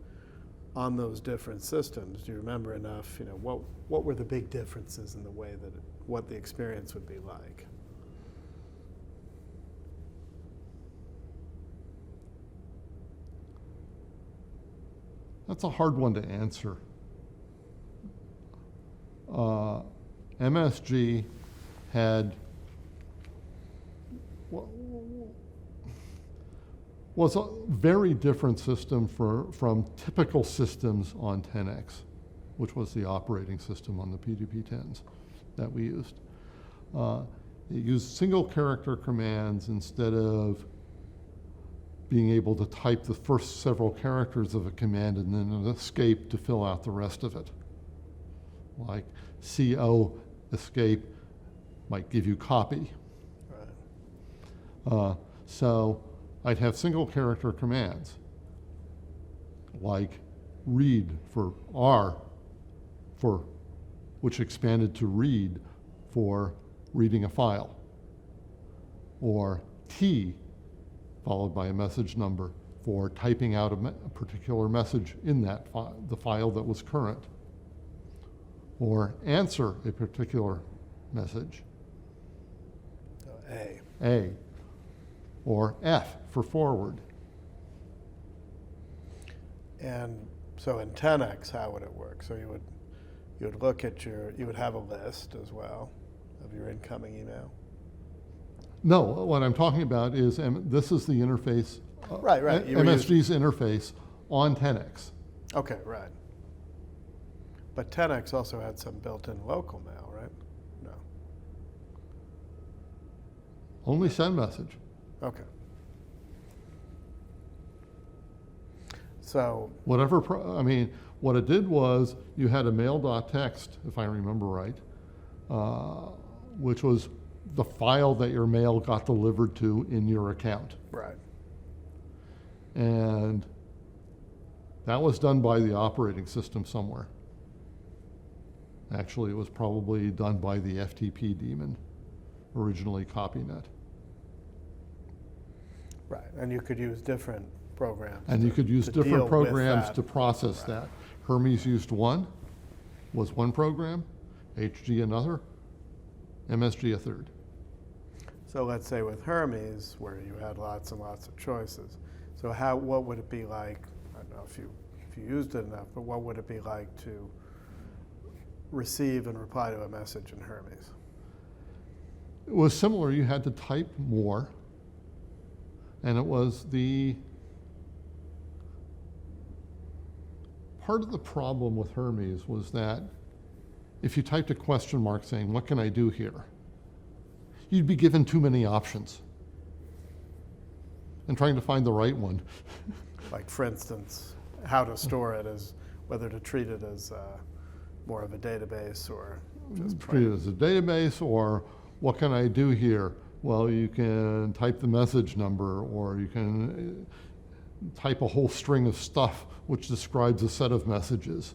on those different systems, do you remember enough, you know, what were the big differences in the way that, what the experience would be like? That's a hard one to answer. MSG had was a very different system from typical systems on 10X, which was the operating system on the PDP-10s that we used. It used single character commands instead of being able to type the first several characters of a command and then an escape to fill out the rest of it. Like CO escape might give you copy. Right. So I'd have single character commands like read for R, which expanded to read for reading a file, or T followed by a message number for typing out a particular message in that the file that was current, or answer a particular message, So A. A, or F for forward. And so in 10X, how would it work? So you would look at you would have a list as well of your incoming email? No, what I'm talking about is, this is the interface, Right. You were MSG's interface on 10X. Okay, right. But 10X also had some built-in local mail, right? No. Only send message. Okay. So, Whatever, what it did was you had a mail.txt, if I remember right, which was the file that your mail got delivered to in your account. right. And that was done by the operating system somewhere. Actually, it was probably done by the FTP daemon, originally CopyNet. Right. And you could use different programs. And you could use to deal different with programs that. to process Right. that. Hermes used one program, HG another, MSG a third. So let's say with Hermes, where you had lots and lots of choices. So what would it be like, I don't know if you used it enough, but what would it be like to receive and reply to a message in Hermes? It was similar. You had to type more, and it was part of the problem with Hermes was that if you typed a question mark saying, "What can I do here?" you'd be given too many options. And trying to find the right one. Like, for instance, how to store it, as whether to treat it as more of a database or just Treat it as a database, or what can I do here? Well, you can type the message number, or you can type a whole string of stuff which describes a set of messages.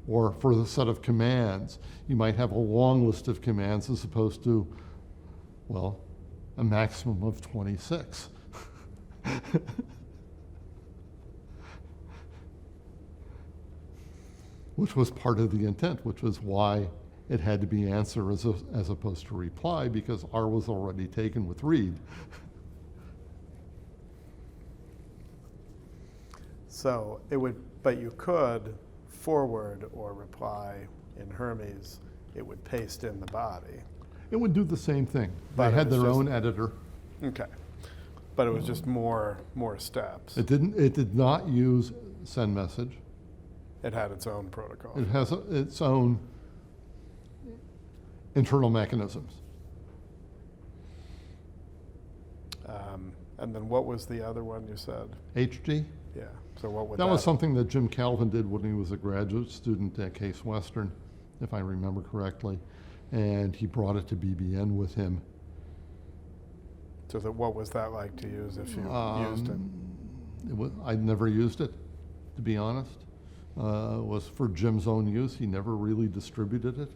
Or for the set of commands, you might have a long list of commands as opposed to, well, a maximum of 26. Which was part of the intent, which was why it had to be answer as opposed to reply, because R was already taken with read. So but you could forward or reply in Hermes, it would paste in the body. It would do the same thing. But They it had was their just- own editor. Okay. But it was just more steps. It did not use send message. It had its own protocol. It has its own internal mechanisms. And then what was the other one you said? HG? Yeah. So what would That was something that Jim Calvin did when he was a graduate student at Case Western, if I remember correctly. and he brought it to BBN with him. So what was that like to use if you used it? I'd never used it, to be honest. It was for Jim's own use. He never really distributed it.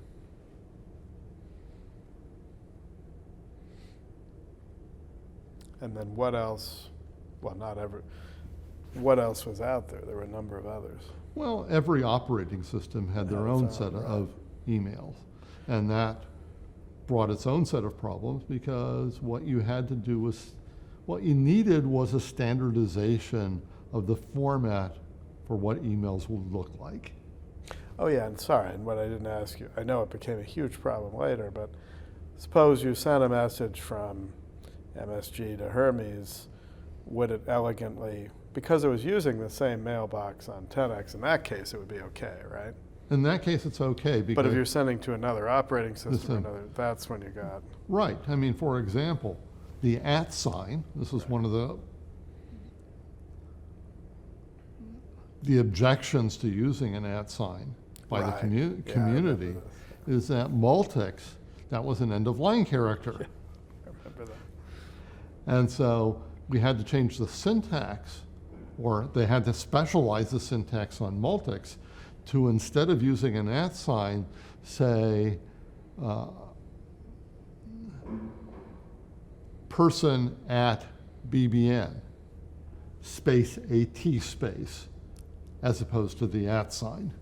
And then what else? Well, not ever. What else was out there? There were a number of others. Well, every operating system had their own set of emails, and that brought its own set of problems because what you had to do was, what you needed was a standardization of the format for what emails would look like. Oh yeah, and sorry, and what I didn't ask you, I know it became a huge problem later, but suppose you sent a message from MSG to Hermes, would it elegantly, because it was using the same mailbox on 10X, in that case it would be okay, right? In that case, it's okay. Because but if you're sending to another operating system, that's when you got. Right. I mean, for example, the @ sign, this is one of the objections to using an @ sign by the community is that Multics, that was an end-of-line character. Yeah, I remember that. And so we had to change the syntax, or they had to specialize the syntax on Multics to, instead of using an @ sign, say person at BBN space AT space, as opposed to the @ sign.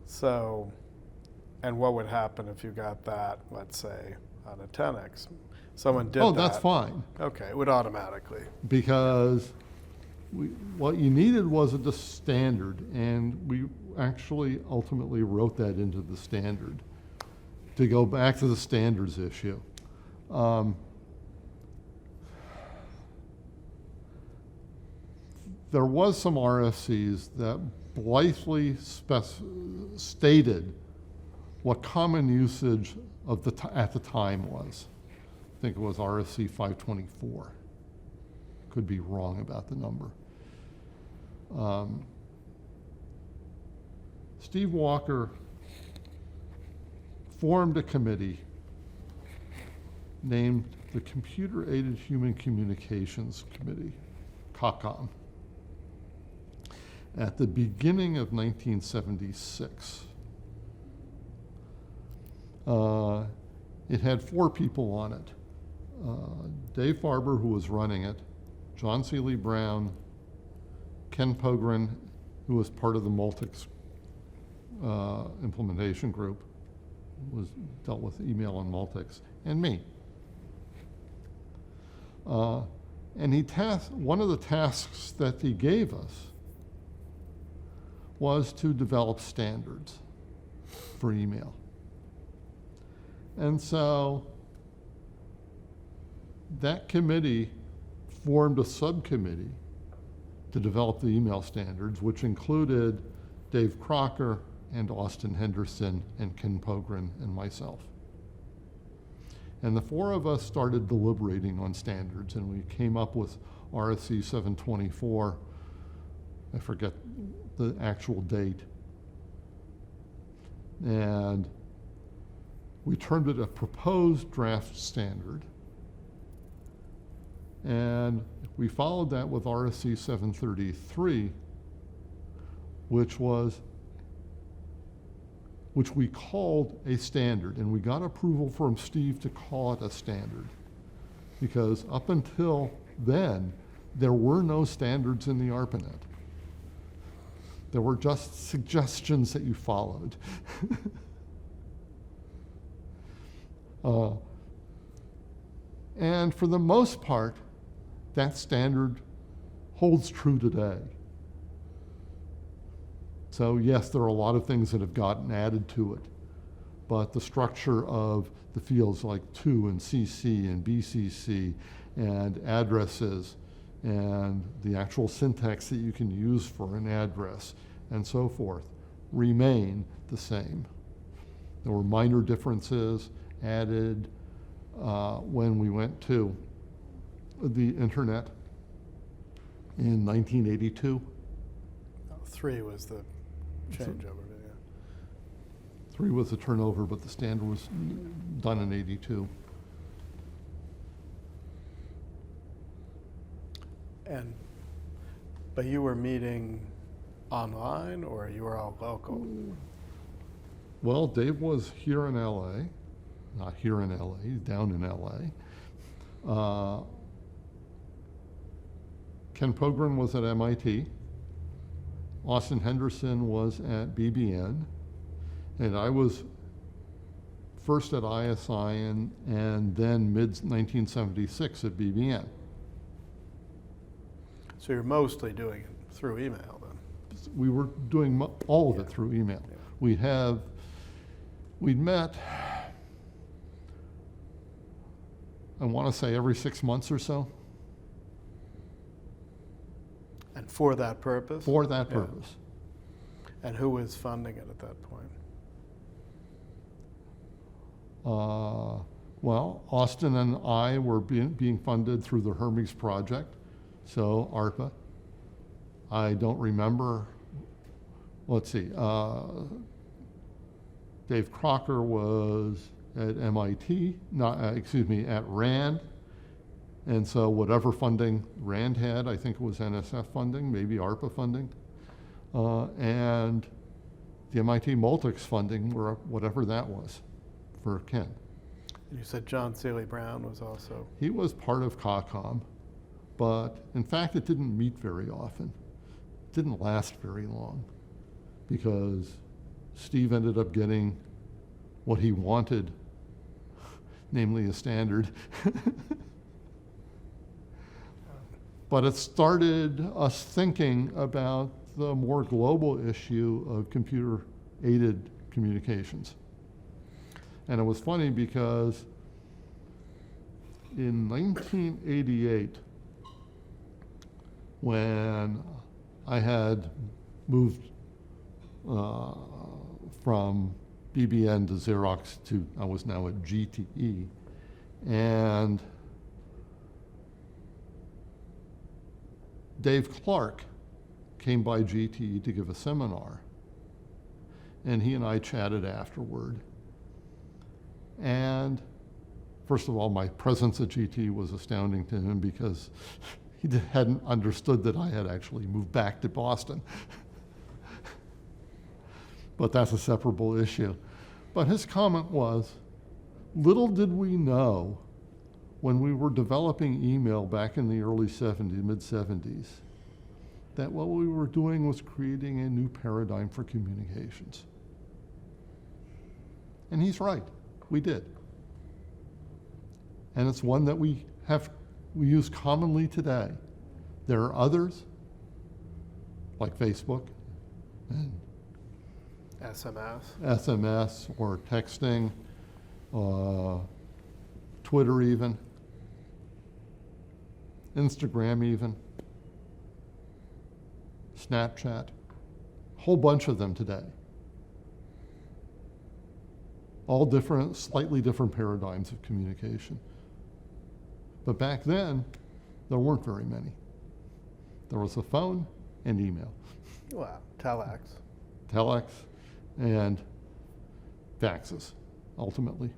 So, and what would happen if you got that, let's say, on a 10X? Someone did that. Oh, that's fine. Okay, it would automatically. Because what you needed was a standard, and we actually ultimately wrote that into the standard. To go back to the standards issue. There was some RFCs that blithely stated what common usage of at the time was. I think it was RFC 524. Could be wrong about the number. Steve Walker formed a committee named the Computer Aided Human Communications Committee, COCOM, at the beginning of 1976. It had 4 people on it. Dave Farber, who was running it, John Seeley Brown, Ken Pogren, who was part of the Multics implementation group, dealt with email and Multics, and me. And one of the tasks that he gave us was to develop standards for email. And so that committee formed a subcommittee to develop the email standards, which included Dave Crocker and Austin Henderson and Ken Pogren and myself. And the 4 of us started deliberating on standards, and we came up with RFC 724. I forget the actual date. And we termed it a proposed draft standard. And we followed that with RFC 733, which we called a standard, and we got approval from Steve to call it a standard. Because up until then, there were no standards in the ARPANET. There were just suggestions that you followed. And for the most part, that standard holds true today. So yes, there are a lot of things that have gotten added to it, but the structure of the fields like to and CC and BCC and addresses and the actual syntax that you can use for an address and so forth remain the same. There were minor differences added when we went to the internet in 1982. 3 was the changeover, yeah. 3 was the turnover, but the standard was done in 82. But you were meeting online, or you were all local? Well, Dave was here in LA, not here in LA, he's down in LA. Ken Pogren was at MIT. Austin Henderson was at BBN. And I was first at ISI and then mid-1976 at BBN. So you're mostly doing it through email then? We were doing all of it Yeah. through email. Yeah. We'd met, I want to say every 6 months or so. And for that purpose? For that Yeah. purpose. And who was funding it at that point? Well, Austin and I were being funded through the Hermes Project, so ARPA. I don't remember, let's see, Dave Crocker was at MIT, at RAND, and so whatever funding RAND had, I think it was NSF funding, maybe ARPA funding, and the MIT Multics funding, whatever that was for Ken. And you said John Seeley Brown was also? He was part of COCOM, but in fact it didn't meet very often. It didn't last very long because Steve ended up getting what he wanted, namely a standard. But it started us thinking about the more global issue of computer-aided communications. And it was funny because in 1988, when I had moved from BBN to Xerox to, I was now at GTE, and Dave Clark came by GTE to give a seminar, and he and I chatted afterward. And first of all, my presence at GTE was astounding to him because he hadn't understood that I had actually moved back to Boston. But that's a separable issue. But his comment was, little did we know when we were developing email back in the early 70s, mid-70s, that what we were doing was creating a new paradigm for communications. And he's right, we did. And it's one that we use commonly today. There are others, like Facebook and SMS or texting, Twitter even, Instagram even, Snapchat, a whole bunch of them today. All different, slightly different paradigms of communication. But back then, there weren't very many. There was a phone and email. Well, telex. Telex and faxes, ultimately.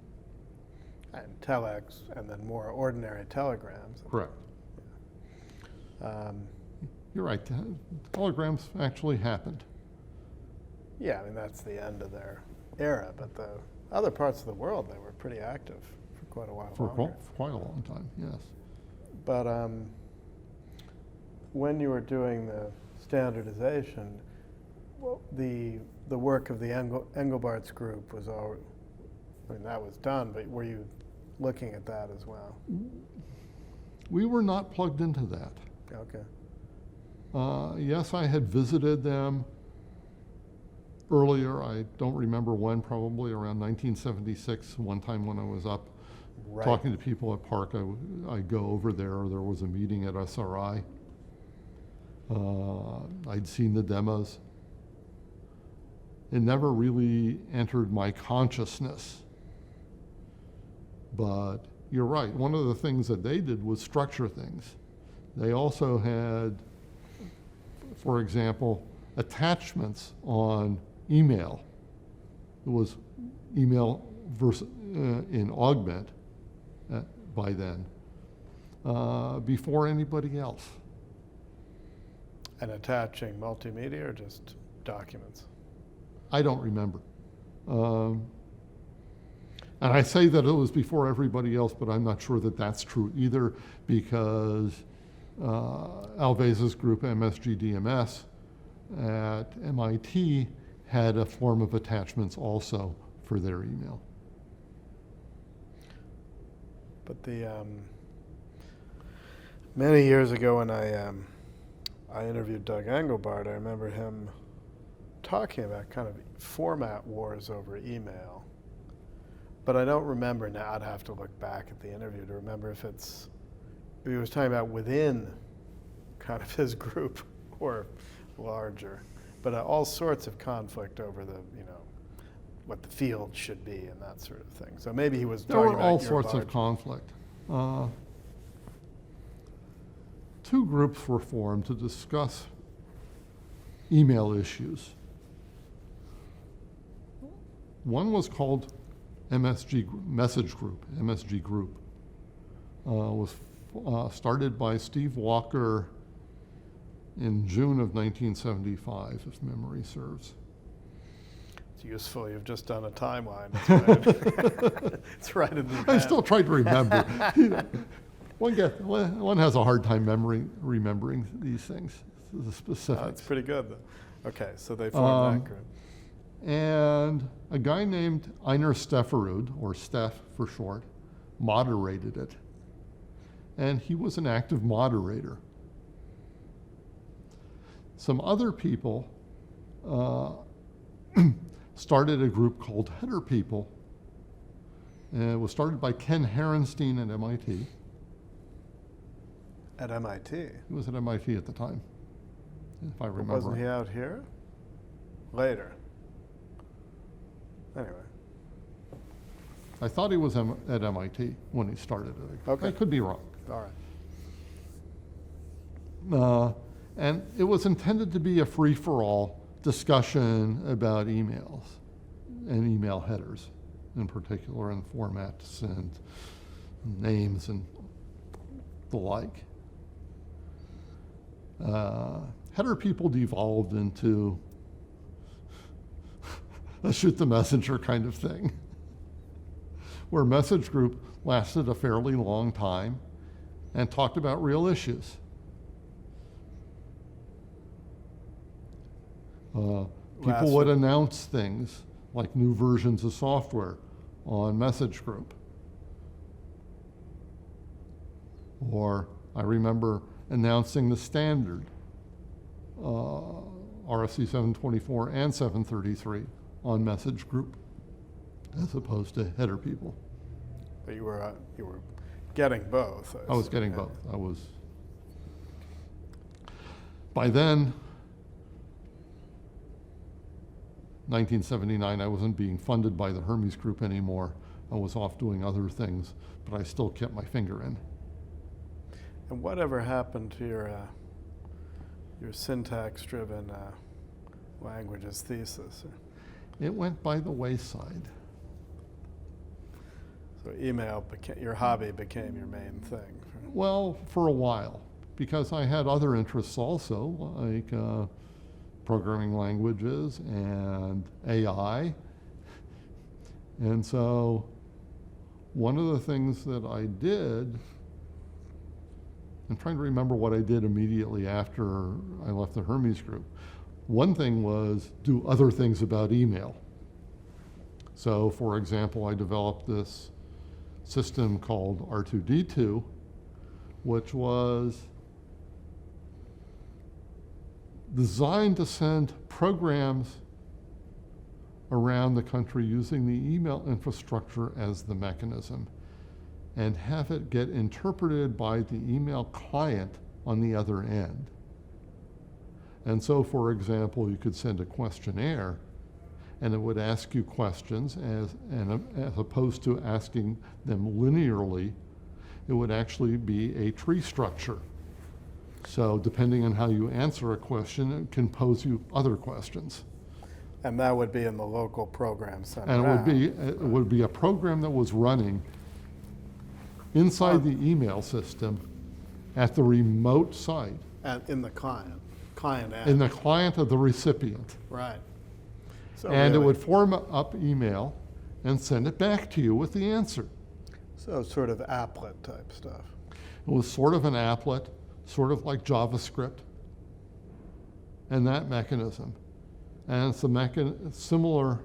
And telex, and then more ordinary telegrams. Correct. You're right, telegrams actually happened. Yeah, I mean, that's the end of their era, but the other parts of the world, they were pretty active for quite a while longer. For quite a long time, yes. But when you were doing the standardization, the work of the Engelbart's group was all, I mean, that was done, but were you looking at that as well? We were not plugged into that. Okay. Yes, I had visited them earlier. I don't remember when, probably around 1976, one time when I was up talking to people at Park. I'd go over there. There was a meeting at SRI. I'd seen the demos. It never really entered my consciousness. But you're right, one of the things that they did was structure things. They also had, for example, attachments on email. It was email in Augment by then, before anybody else. And attaching multimedia or just documents? I don't remember. And I say that it was before everybody else, but I'm not sure that that's true either, because Alveza's group, MSG-DMS, at MIT had a form of attachments also for their email. But many years ago when I interviewed Doug Engelbart, I remember him talking about kind of format wars over email. But I don't remember now. I'd have to look back at the interview to remember if he was talking about within kind of his group or larger. But all sorts of conflict over what the field should be and that sort of thing. So maybe he was talking about There were all sorts of conflict. Two groups were formed to discuss email issues. One was called MSG Message Group, MSG Group. Was started by Steve Walker in June of 1975, if memory serves. It's useful. You've just done a timeline. It's right in the I still try to remember. One has a hard time remembering these things, the specifics. That's pretty good, though. Okay, so they formed that group. And a guy named Einar Stefferud, or Steph for short, moderated it. And he was an active moderator. Some other people started a group called Header People. And it was started by Ken Herenstein at MIT. At MIT? He was at MIT at the time, if I remember. Wasn't he out here? Later. Anyway. I thought he was at MIT when he started it. Okay. I could be wrong. All right. And it was intended to be a free-for-all discussion about emails and email headers in particular, and formats and names and the like. Header People devolved into a shoot the messenger kind of thing, where Message Group lasted a fairly long time and talked about real issues. People would announce things like new versions of software on Message Group. Or I remember announcing the standard, RFC 724 and 733 on Message Group, as opposed to Header People. But you were getting both. I was getting both. By then, 1979, I wasn't being funded by the Hermes Group anymore. I was off doing other things, but I still kept my finger in. And whatever happened to your syntax-driven languages thesis? It went by the wayside. So email your hobby became your main thing. Well, for a while, because I had other interests also, like programming languages and AI. And so one of the things that I did, I'm trying to remember what I did immediately after I left the Hermes Group. One thing was do other things about email. So for example, I developed this system called R2D2, which was designed to send programs around the country using the email infrastructure as the mechanism, and have it get interpreted by the email client on the other end. And so, for example, you could send a questionnaire, and it would ask you questions, as opposed to asking them linearly, it would actually be a tree structure. So depending on how you answer a question, it can pose you other questions. And that would be in the local program center. And it would be a program that was running inside the email system at the remote site. In the client end. In the client of the recipient. Right. So And really, it would form up email and send it back to you with the answer. So sort of applet type stuff. It was sort of an applet, sort of like JavaScript, and that mechanism. And it's similar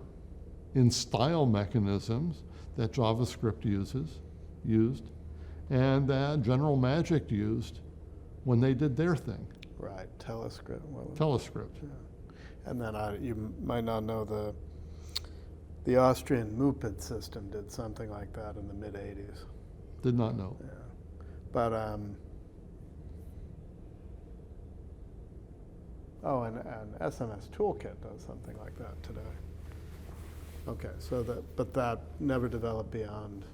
in style mechanisms that JavaScript used, and that General Magic used when they did their thing. Right, telescript. Telescript. Yeah. And then you might not know the Austrian MUPID system did something like that in the mid-'80s. Did not know. Yeah. But, and SMS Toolkit does something like that today. Okay, so but that never developed beyond.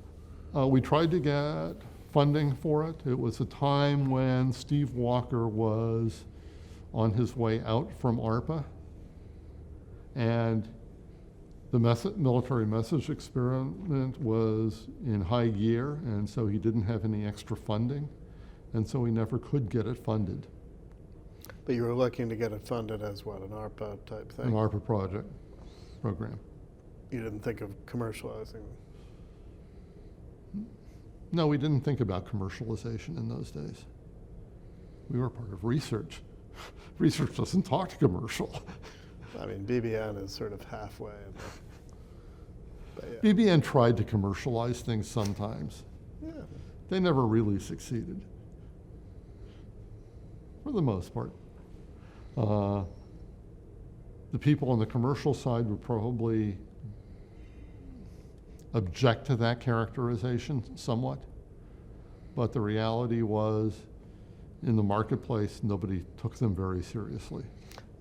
We tried to get funding for it. It was a time when Steve Walker was on his way out from ARPA, and the military message experiment was in high gear, and so he didn't have any extra funding, and so he never could get it funded. But you were looking to get it funded as what, an ARPA type thing? An ARPA program. You didn't think of commercializing? No, we didn't think about commercialization in those days. We were part of research. Research doesn't talk to commercial. I mean, BBN is sort of halfway. But yeah. BBN tried to commercialize things sometimes. Yeah. They never really succeeded, for the most part. The people on the commercial side would probably object to that characterization somewhat, but the reality was, in the marketplace, nobody took them very seriously.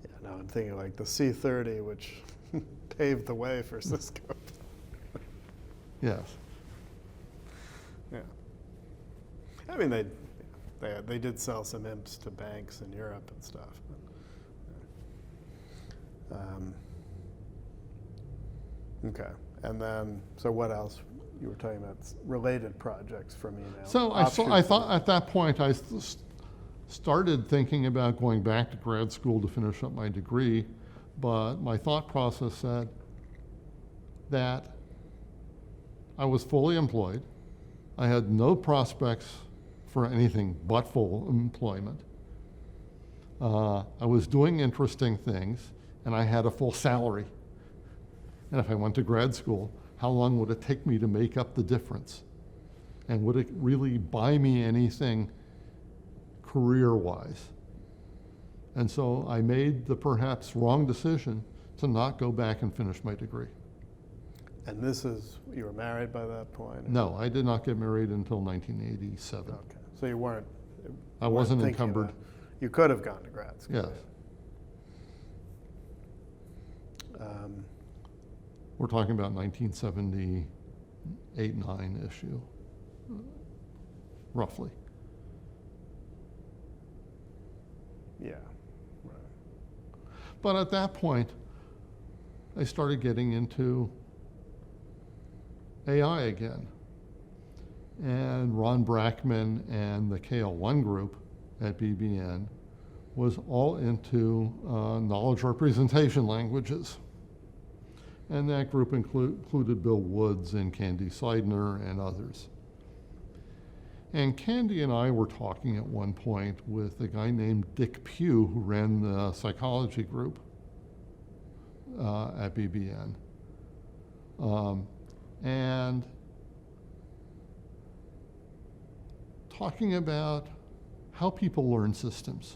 Yeah, no, I'm thinking like the C30, which paved the way for Cisco. Yes. Yeah. I mean, they did sell some imps to banks in Europe and stuff. But, okay, and then, so what else? You were talking about related projects from email. So I thought at that point I started thinking about going back to grad school to finish up my degree, but my thought process said that I was fully employed. I had no prospects for anything but full employment. I was doing interesting things, and I had a full salary. And if I went to grad school, how long would it take me to make up the difference? And would it really buy me anything career-wise? And so I made the perhaps wrong decision to not go back and finish my degree. And you were married by that point? No, I did not get married until 1987. Okay, so you weren't. I wasn't encumbered. You could have gone to grad school. Yes. We're talking about 1978-9 issue, roughly. Yeah, right. But at that point, I started getting into AI again. And Ron Brackman and the KL1 group at BBN was all into knowledge representation languages. And that group included Bill Woods and Candy Seidner and others. And Candy and I were talking at one point with a guy named Dick Pugh, who ran the psychology group at BBN. And talking about how people learn systems.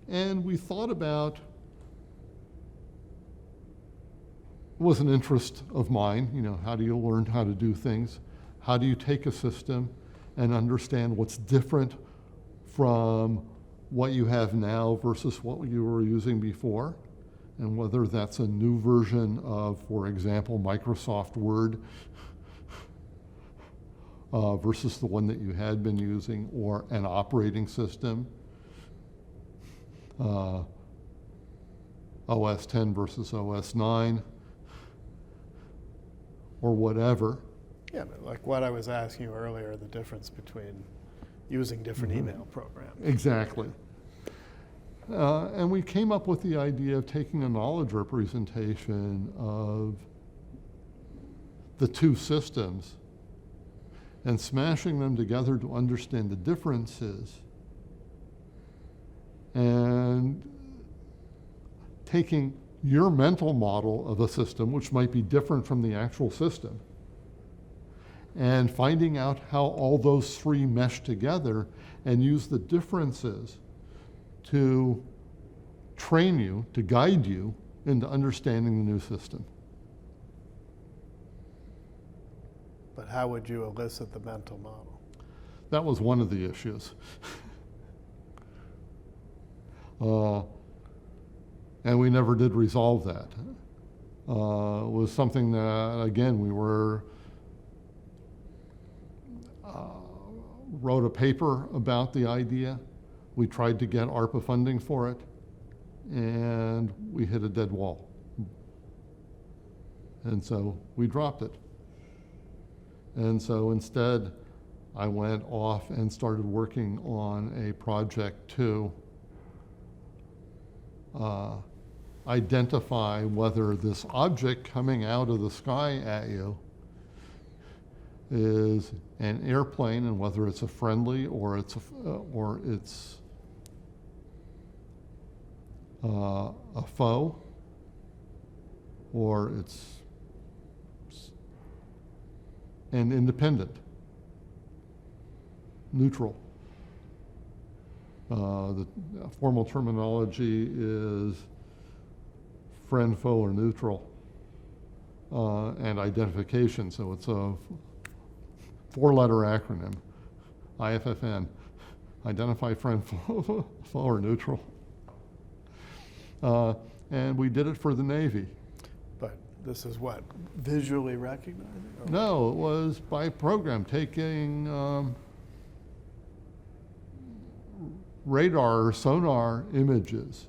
And we thought about, it was an interest of mine, how do you learn how to do things? How do you take a system and understand what's different from what you have now versus what you were using before? And whether that's a new version of, for example, Microsoft Word versus the one that you had been using, or an operating system OS 10 versus OS 9, or whatever. Yeah, but like what I was asking you earlier, the difference between using different email programs. Exactly. And we came up with the idea of taking a knowledge representation of the two systems and smashing them together to understand the differences, and taking your mental model of a system, which might be different from the actual system, and finding out how all those three mesh together and use the differences to train you, to guide you into understanding the new system. But how would you elicit the mental model? That was one of the issues. And we never did resolve that. It was something that, again, we wrote a paper about the idea. We tried to get ARPA funding for it, and we hit a dead wall. And so we dropped it. And so instead, I went off and started working on a project to identify whether this object coming out of the sky at you is an airplane, and whether it's a friendly or it's a foe, or it's an independent, neutral. The formal terminology is friend, foe, or neutral, and identification. So it's a four-letter acronym, IFFN, identify, friend, foe, or neutral. And we did it for the Navy. But this is what, visually recognizing? Or No, it was by program, taking radar or sonar images.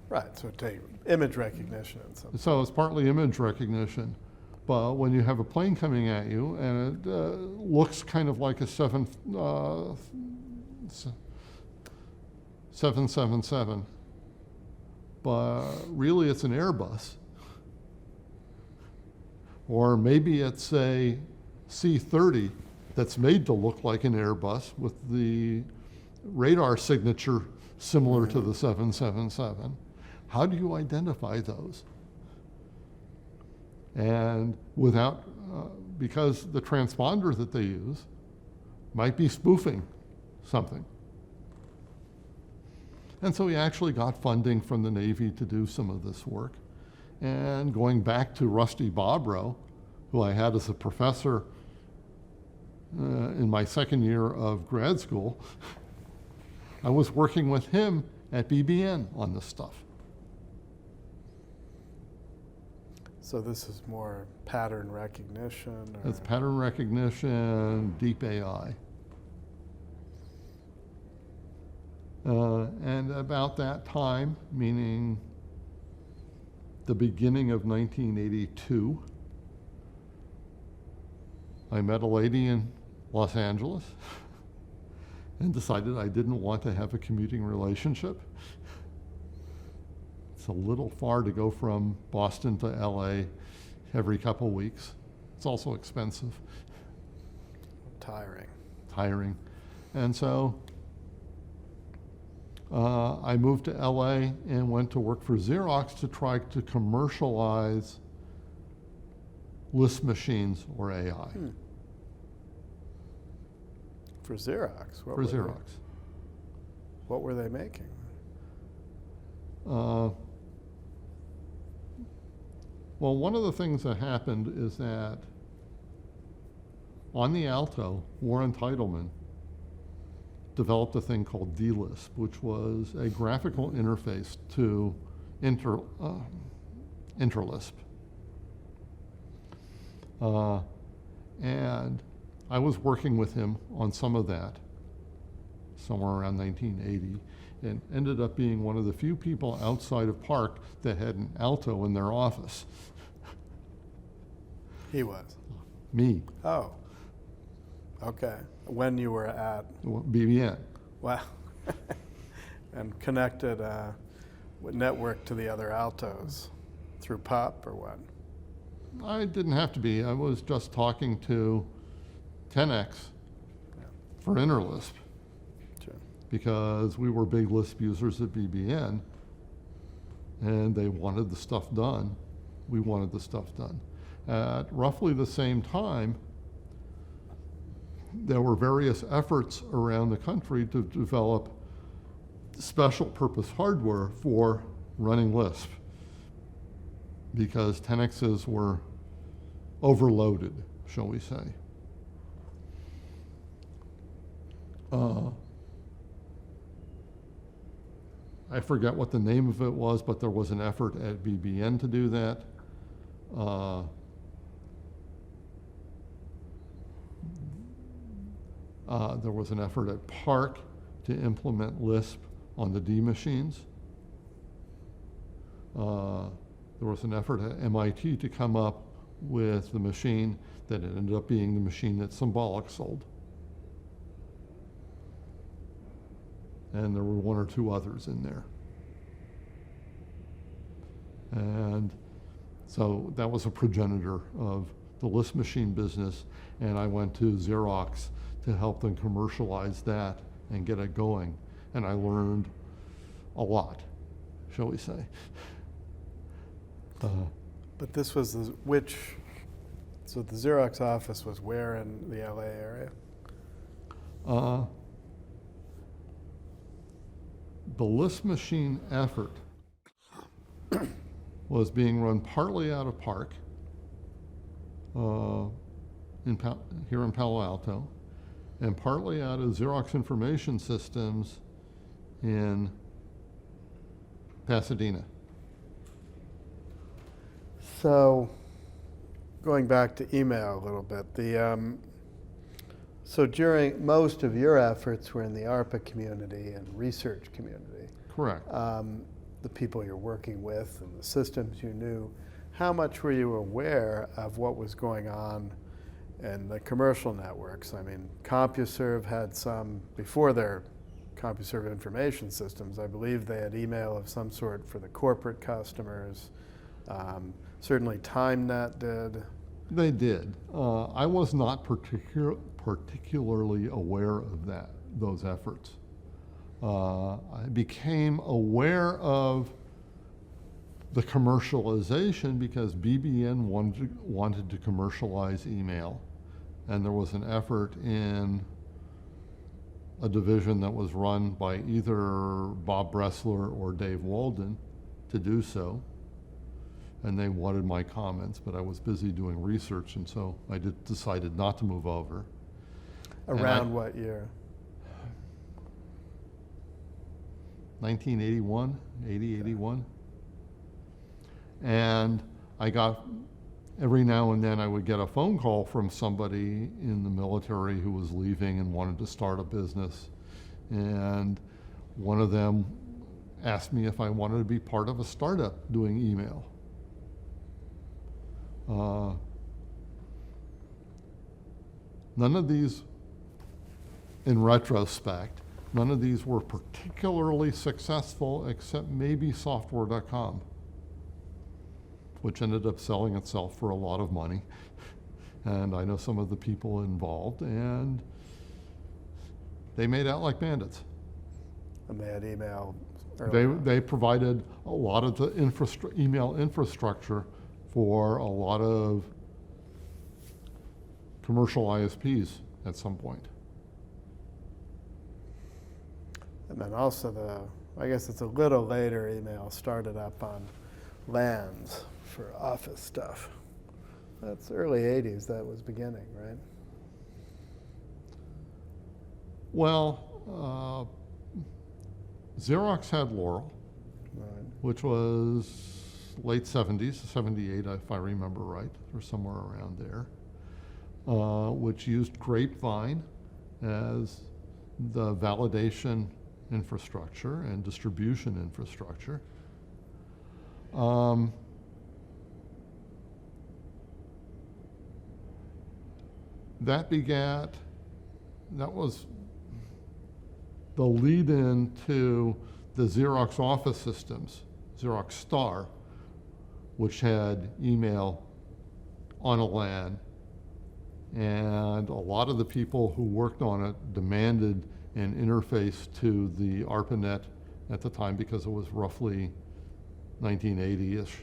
Right, so take image recognition and something. So it's partly image recognition. But when you have a plane coming at you and it looks kind of like a 777, but really it's an Airbus. Or maybe it's a C-30 that's made to look like an Airbus with the radar signature similar to the 777. How do you identify those? And without, because the transponder that they use might be spoofing something. And so we actually got funding from the Navy to do some of this work. And going back to Rusty Bobrow, who I had as a professor in my second year of grad school, I was working with him at BBN on this stuff. So this is more pattern recognition? Or? It's pattern recognition, deep AI. And about that time, meaning the beginning of 1982, I met a lady in Los Angeles and decided I didn't want to have a commuting relationship. It's a little far to go from Boston to LA every couple weeks. It's also expensive. Tiring. And so I moved to LA and went to work for Xerox to try to commercialize list machines or AI. For Xerox? For Xerox. What were they making? Well, one of the things that happened is that on the Alto, Warren Titleman developed a thing called DLisp, which was a graphical interface to Interlisp. And I was working with him on some of that, somewhere around 1980. and ended up being one of the few people outside of Park that had an Alto in their office. He was. Me, Oh, okay. When you were at, BBN. wow. And connected network to the other Altos through POP or what? I didn't have to be. I was just talking to 10X for Interlisp Sure. because we were big Lisp users at BBN and they wanted the stuff done. We wanted the stuff done. At roughly the same time, there were various efforts around the country to develop special purpose hardware for running Lisp because 10Xs were overloaded, shall we say. I forget what the name of it was, but there was an effort at BBN to do that. There was an effort at Park to implement Lisp on the D machines. There was an effort at MIT to come up with the machine that ended up being the machine that Symbolic sold. And there were one or two others in there. And so that was a progenitor of the Lisp machine business, and I went to Xerox to help them commercialize that and get it going. And I learned a lot, shall we say. But this was which, so the Xerox office was where in the LA area? The Lisp machine effort was being run partly out of Park here in Palo Alto, and partly out of Xerox Information Systems in Pasadena. So, going back to email a little bit, so during most of your efforts were in the ARPA community and research community. Correct. The people you're working with and the systems you knew. How much were you aware of what was going on in the commercial networks? I mean, CompuServe had some, before their CompuServe information systems, I believe they had email of some sort for the corporate customers. Certainly TimeNet did. They did. I was not particularly aware of those efforts. I became aware of the commercialization because BBN wanted to commercialize email, and there was an effort in a division that was run by either Bob Bressler or Dave Walden to do so. And they wanted my comments, but I was busy doing research, and so I decided not to move over. Around what year? 1981, 81. And I got, every now and then I would get a phone call from somebody in the military who was leaving and wanted to start a business. And one of them asked me if I wanted to be part of a startup doing email. None of these, in retrospect, none of these were particularly successful except maybe software.com, which ended up selling itself for a lot of money. And I know some of the people involved, and they made out like bandits. And they had email. They provided a lot of the email infrastructure for a lot of commercial ISPs at some point. And then also I guess it's a little later, email started up on LANs for office stuff. That's early 80s that was beginning, right? Well, Xerox had Laurel, Right. which was late 70s, 78 if I remember right, or somewhere around there, which used Grapevine as the validation infrastructure and distribution infrastructure. That was the lead-in to the Xerox Office systems, Xerox Star, which had email on a LAN. And a lot of the people who worked on it demanded an interface to the ARPANET at the time, because it was roughly 1980-ish.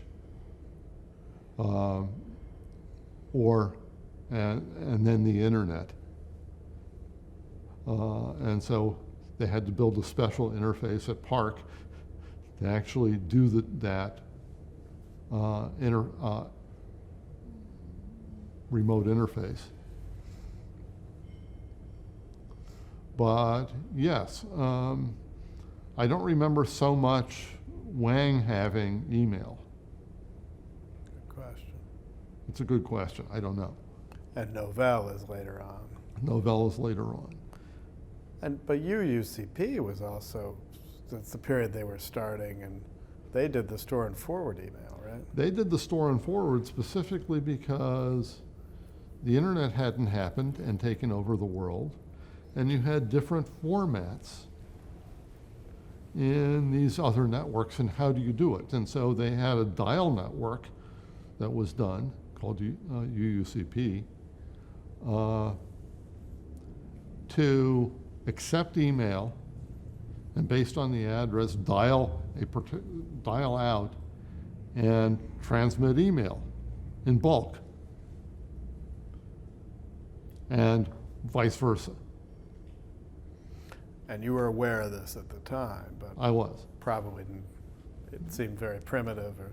And then the internet. And so they had to build a special interface at Park to actually do that remote interface. But yes, I don't remember so much Wang having email. Good question. It's a good question. I don't know. And Novell is later on. Novell is later on. But UCP was also, that's the period they were starting, and they did the store and forward email, right? They did the store and forward specifically because the internet hadn't happened and taken over the world, and you had different formats in these other networks, and how do you do it? And so they had a dial network that was done called UUCP to accept email, and based on the address, dial out and transmit email in bulk, and vice versa. And you were aware of this at the time, but I was. Probably didn't, it seemed very primitive. Or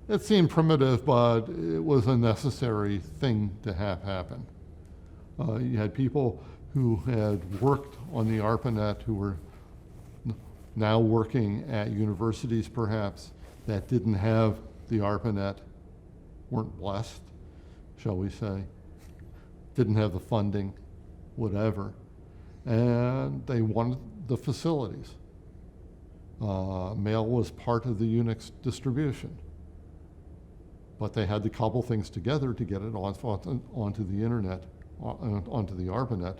It seemed primitive, but it was a necessary thing to have happen. You had people who had worked on the ARPANET who were now working at universities perhaps that didn't have the ARPANET, weren't blessed, shall we say, didn't have the funding, whatever, and they wanted the facilities. Mail was part of the Unix distribution, but they had to cobble things together to get it onto the internet, onto the ARPANET,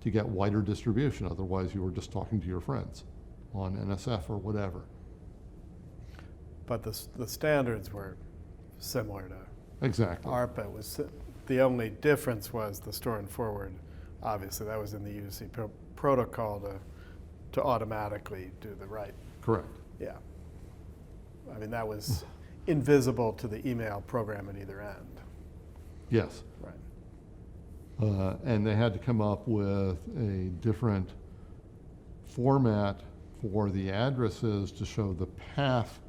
to get wider distribution. Otherwise, you were just talking to your friends on NSF or whatever. But the standards were similar to Exactly. ARPA. The only difference was the store and forward. Obviously, that was in the UC protocol to automatically do the right. Correct. Yeah. I mean, that was invisible to the email program at either end. Yes. Right. And they had to come up with a different format for the addresses to show the path.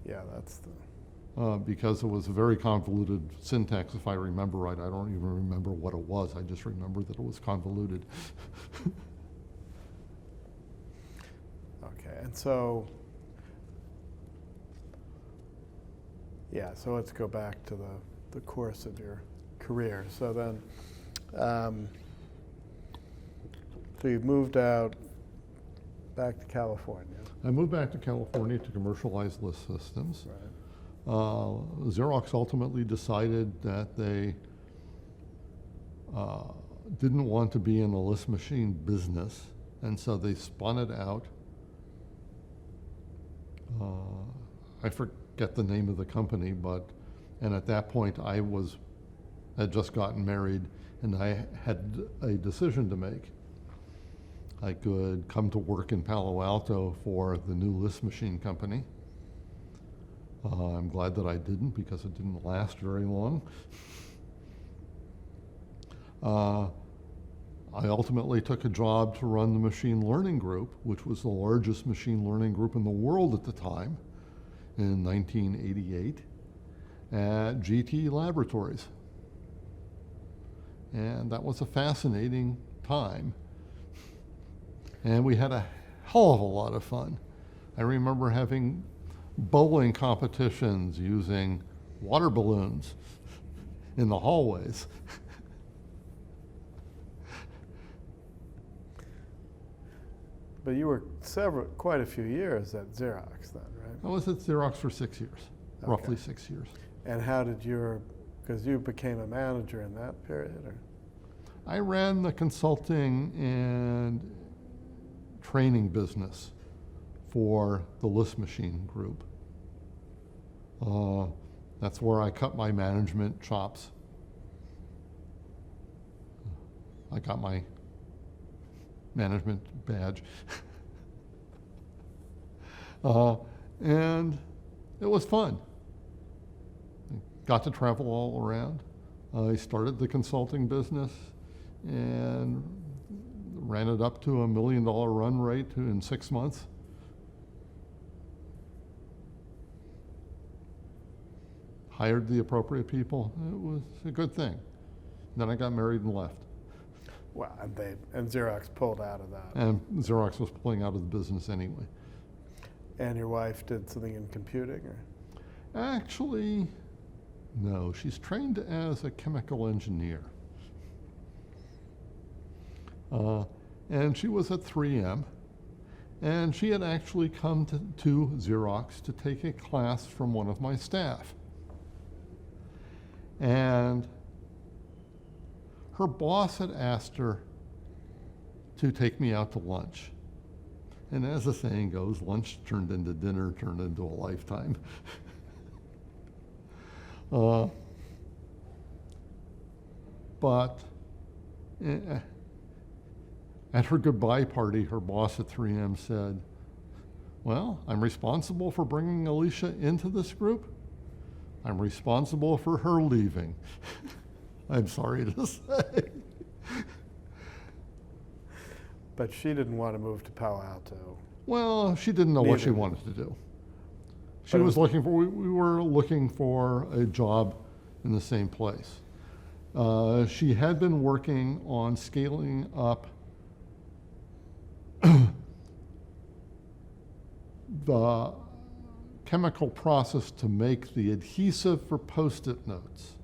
Yeah, that's the. Because it was a very convoluted syntax, if I remember right. I don't even remember what it was. I just remember that it was convoluted. Okay, and so, yeah, so let's go back to the course of your career. So then, so you moved out back to California. I moved back to California to commercialize list systems. Right. Xerox ultimately decided that they didn't want to be in the list machine business, and so they spun it out. I forget the name of the company, and at that point I had just gotten married, and I had a decision to make. I could come to work in Palo Alto for the new list machine company. I'm glad that I didn't, because it didn't last very long. I ultimately took a job to run the machine learning group, which was the largest machine learning group in the world at the time, in 1988, at GT Laboratories. And that was a fascinating time. And we had a hell of a lot of fun. I remember having bowling competitions using water balloons in the hallways. But you were quite a few years at Xerox then, right? I was at Xerox for 6 years, Okay. roughly 6 years. And how did because you became a manager in that period, or? I ran the consulting and training business for the List Machine group. That's where I cut my management chops. I got my management badge. And it was fun. Got to travel all around. I started the consulting business and ran it up to $1 million run rate in 6 months. Hired the appropriate people. It was a good thing. Then I got married and left. Wow, and Xerox pulled out of that. And Xerox was pulling out of the business anyway. And your wife did something in computing, or? Actually, no. She's trained as a chemical engineer. And she was at 3M. And she had actually come to Xerox to take a class from one of my staff. And her boss had asked her to take me out to lunch. And as the saying goes, lunch turned into dinner, turned into a lifetime. But at her goodbye party, her boss at 3M said, "Well, I'm responsible for bringing Alicia into this group. I'm responsible for her leaving." I'm sorry to say. But she didn't want to move to Palo Alto. Well, she didn't know what she wanted to do. She was looking for, we were looking for a job in the same place. She had been working on scaling up the chemical process to make the adhesive for Post-it notes.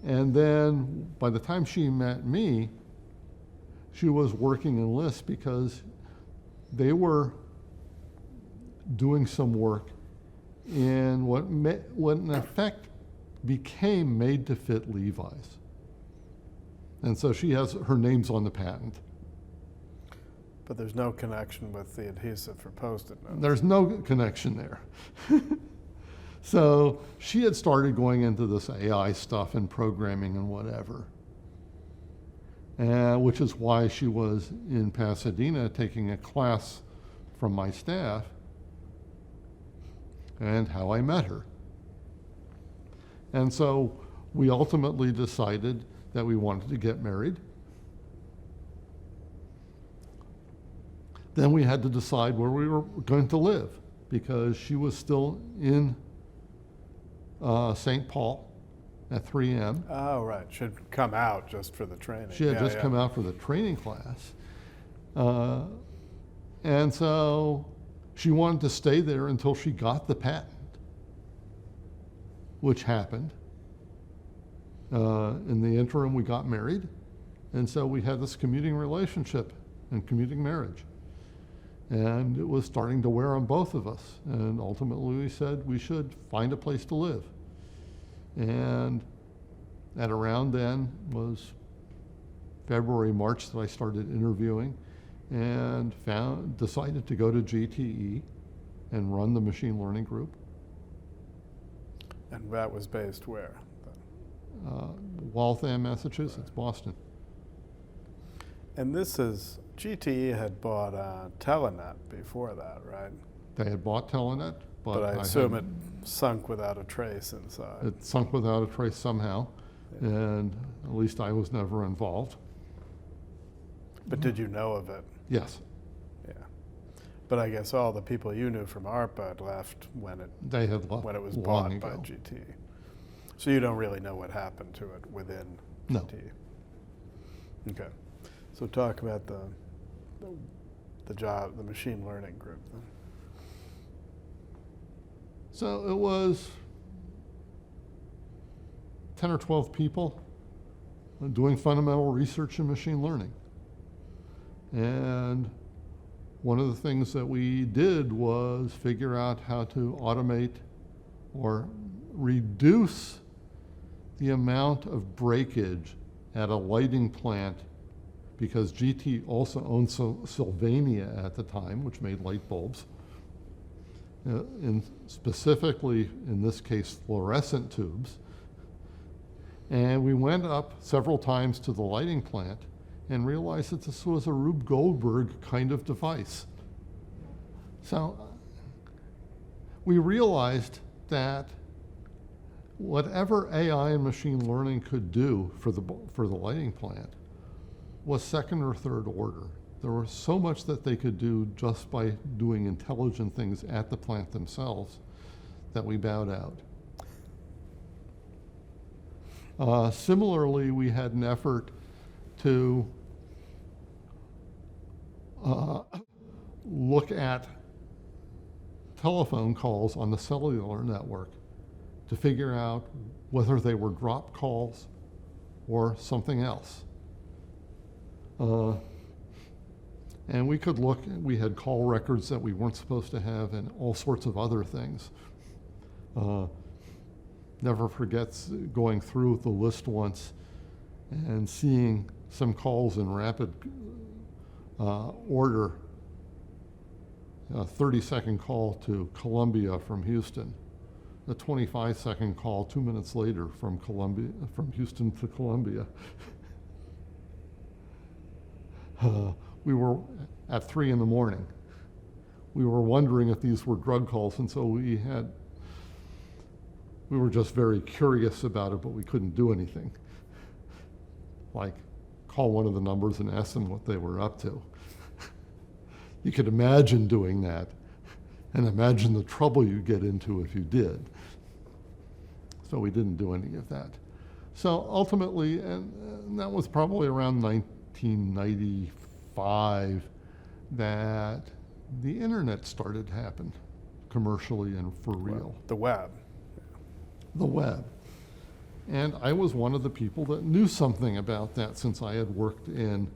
And then by the time she met me, she was working in List because they were doing some work in what in effect became made-to-fit Levi's. And so she has, her name's on the patent. But there's no connection with the adhesive for Post-it notes. There's no connection there. So she had started going into this AI stuff and programming and whatever. Which is why she was in Pasadena taking a class from my staff, and how I met her. And so we ultimately decided that we wanted to get married. Then we had to decide where we were going to live, because she was still in St. Paul at 3M. Oh, right. Should come out just for the training. She had just come out for the training class. And so she wanted to stay there until she got the patent, which happened. In the interim, we got married. And so we had this commuting relationship and commuting marriage. And it was starting to wear on both of us. And ultimately we said we should find a place to live. And at around then was February, March that I started interviewing, and decided to go to GTE and run the machine learning group. And that was based where? Waltham, Massachusetts, Boston. And this is, GTE had bought Telenet before that, right? They had bought Telenet, But I assume it sunk without a trace inside. It sunk without a trace somehow, and at least I was never involved. But did you know of it? Yes. Yeah. But I guess all the people you knew from ARPA had left when it was bought by GTE. So you don't really know what happened to it within GTE. No. Okay. So talk about the machine learning group then. So it was 10 or 12 people doing fundamental research in machine learning. And one of the things that we did was figure out how to automate or reduce the amount of breakage at a lighting plant, because GT also owned Sylvania at the time, which made light bulbs. And specifically, in this case, fluorescent tubes. And we went up several times to the lighting plant and realized that this was a Rube Goldberg kind of device. So we realized that whatever AI and machine learning could do for the lighting plant was second or third order. There was so much that they could do just by doing intelligent things at the plant themselves that we bowed out. Similarly, we had an effort to look at telephone calls on the cellular network to figure out whether they were drop calls or something else. And we could look, we had call records that we weren't supposed to have and all sorts of other things. Never forgets going through the list once and seeing some calls in rapid order. A 30-second call to Columbia from Houston. A 25-second call 2 minutes later from Houston to Columbia. We were at 3 in the morning. We were wondering if these were drug calls, and so we were just very curious about it, but we couldn't do anything. Like, call one of the numbers and ask them what they were up to. You could imagine doing that, and imagine the trouble you'd get into if you did. So we didn't do any of that. So ultimately, and that was probably around 1995, that the internet started to happen commercially and for real. The web. The web. And I was one of the people that knew something about that, since I had worked in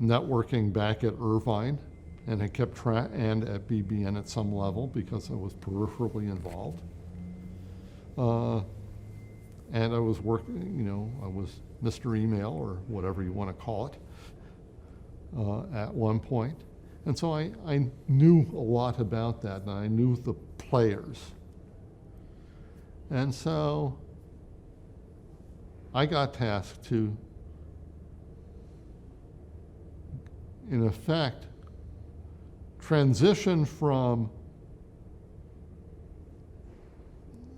networking back at Irvine and had kept track, and at BBN at some level, because I was peripherally involved. And I was working, I was Mr. Email, or whatever you want to call it, at one point. And so I knew a lot about that, and I knew the players. And so I got tasked to, in effect, transition from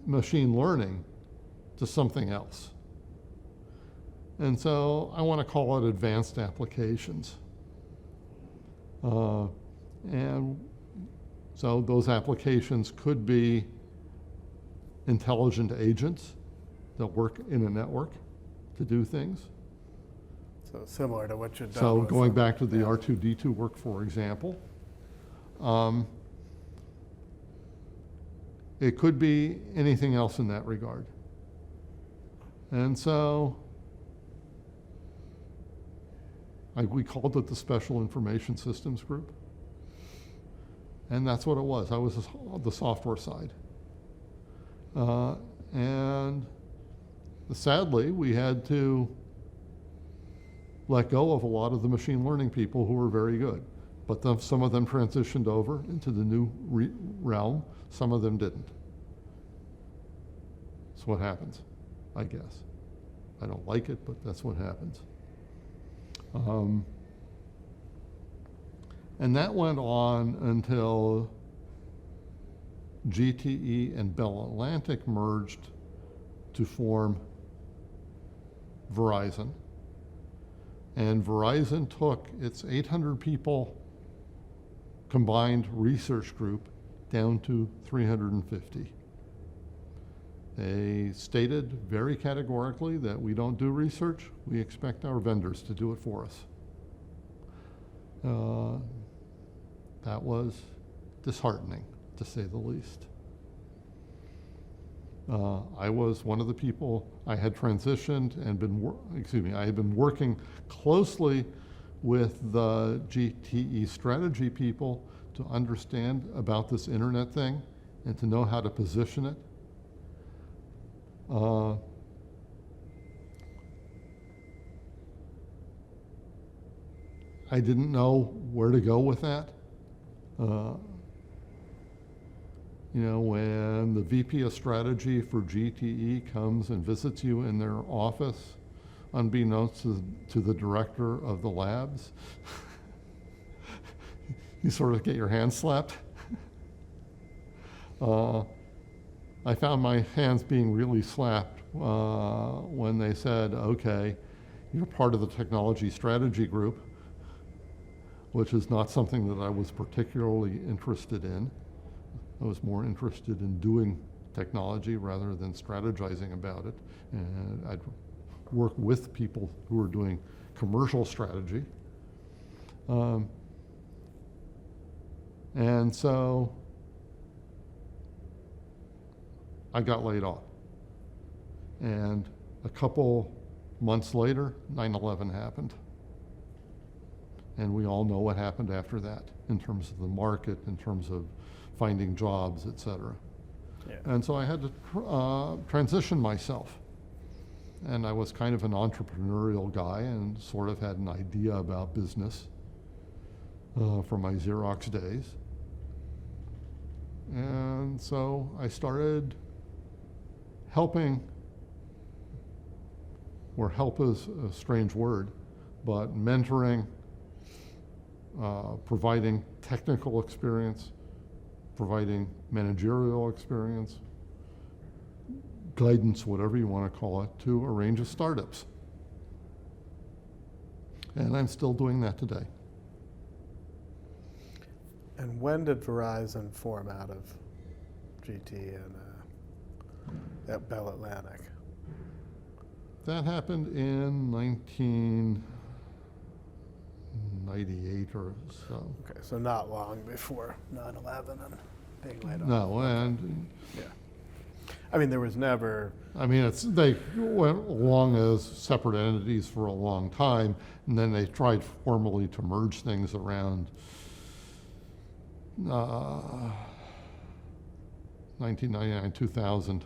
machine learning to something else. And so I want to call it advanced applications. And so those applications could be intelligent agents that work in a network to do things. So similar to what you've done. So with going back to the R2-D2 work, for example, it could be anything else in that regard. And so we called it the Special Information Systems Group. And that's what it was. I was the software side. And sadly, we had to let go of a lot of the machine learning people who were very good. But some of them transitioned over into the new realm. Some of them didn't. That's what happens, I guess. I don't like it, but that's what happens. And that went on until GTE and Bell Atlantic merged to form Verizon. And Verizon took its 800 people combined research group down to 350. They stated very categorically that we don't do research, we expect our vendors to do it for us. That was disheartening, to say the least. I was one of the people, I had transitioned and I had been working closely with the GTE strategy people to understand about this internet thing and to know how to position it. I didn't know where to go with that. You know, when the VP of strategy for GTE comes and visits you in their office, unbeknownst to the director of the labs, you sort of get your hand slapped. I found my hands being really slapped when they said, okay, you're part of the technology strategy group, which is not something that I was particularly interested in. I was more interested in doing technology rather than strategizing about it. And I'd work with people who were doing commercial strategy. And so I got laid off. And a couple months later, 9/11 happened. And we all know what happened after that in terms of the market, in terms of finding jobs, et cetera. Yeah. And so I had to transition myself. And I was kind of an entrepreneurial guy and sort of had an idea about business from my Xerox days. And so I started helping, or help is a strange word, but mentoring, providing technical experience, providing managerial experience, guidance, whatever you want to call it, to a range of startups. And I'm still doing that today. And when did Verizon form out of GT and at Bell Atlantic? That happened in 1998 or so. Okay, so not long before 9/11 and being laid off. No, and Yeah. I mean, there was never. I mean, they went along as separate entities for a long time, and then they tried formally to merge things around 1999, 2000.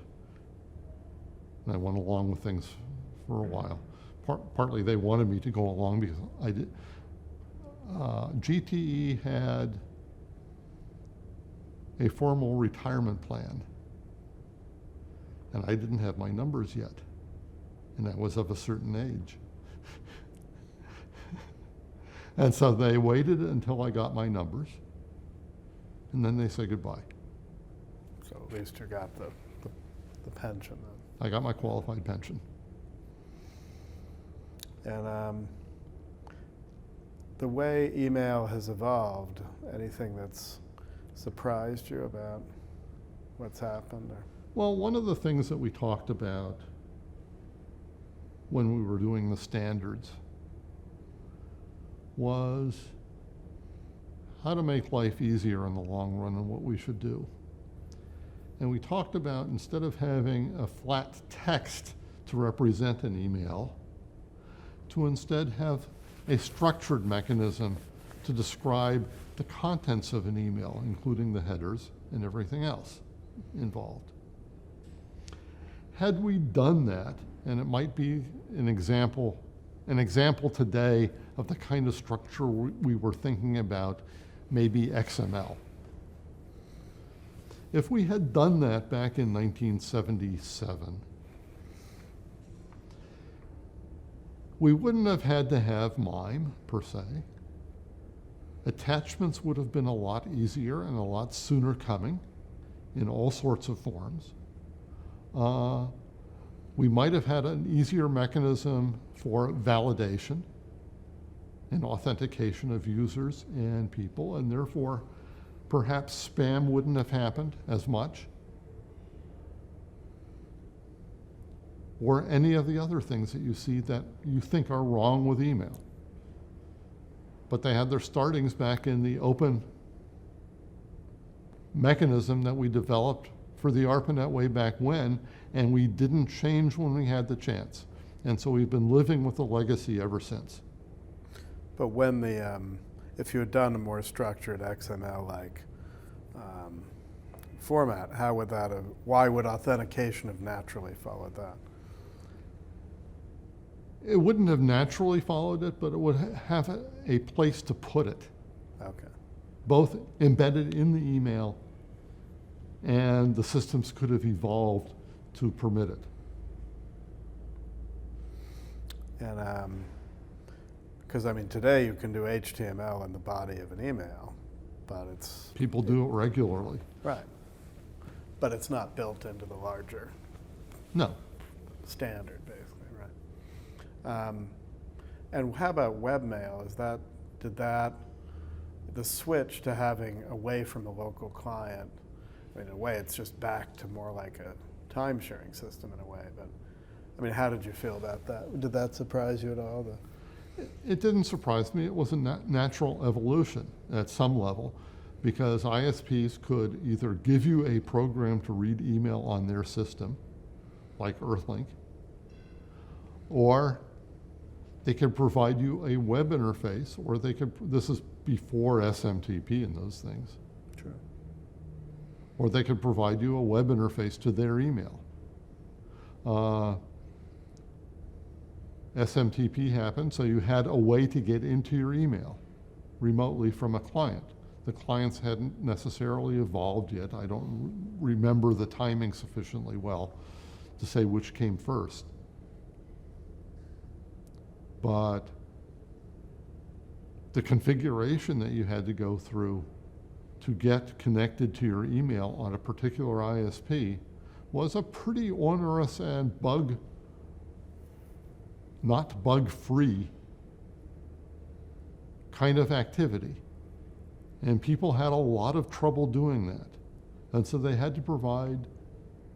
And I went along with things for a while. Partly they wanted me to go along because I did. GTE had a formal retirement plan, and I didn't have my numbers yet, and I was of a certain age. And so they waited until I got my numbers, and then they said goodbye. So at least you got the pension then. I got my qualified pension. And the way email has evolved, anything that's surprised you about what's happened? Or? Well, one of the things that we talked about when we were doing the standards was how to make life easier in the long run and what we should do. And we talked about, instead of having a flat text to represent an email, to instead have a structured mechanism to describe the contents of an email, including the headers and everything else involved. Had we done that, and it might be an example today of the kind of structure we were thinking about, maybe XML. If we had done that back in 1977, we wouldn't have had to have MIME, per se. Attachments would have been a lot easier and a lot sooner coming in all sorts of forms. We might have had an easier mechanism for validation and authentication of users and people, and therefore perhaps spam wouldn't have happened as much, or any of the other things that you see that you think are wrong with email. But they had their startings back in the open mechanism that we developed for the ARPANET way back when, and we didn't change when we had the chance. And so we've been living with the legacy ever since. But when the, if you had done a more structured XML-like format, how would that have, why would authentication have naturally followed that? It wouldn't have naturally followed it, but it would have a place to put it, Okay. both embedded in the email, and the systems could have evolved to permit it. And because I mean, today you can do HTML in the body of an email, but it's People do it regularly. right. But it's not built into the larger No. standard, basically, right? And how about webmail? The switch to having away from the local client, I mean, in a way it's just back to more like a time-sharing system in a way, but I mean, how did you feel about that? Did that surprise you at all? It didn't surprise me. It was a natural evolution at some level, because ISPs could either give you a program to read email on their system, like Earthlink, or they could provide you a web interface, or they could, this is before SMTP and those things, True. or they could provide you a web interface to their email. SMTP happened, so you had a way to get into your email remotely from a client. The clients hadn't necessarily evolved yet. I don't remember the timing sufficiently well to say which came first. But the configuration that you had to go through to get connected to your email on a particular ISP was a pretty onerous and not bug-free kind of activity. And people had a lot of trouble doing that. And so they had to provide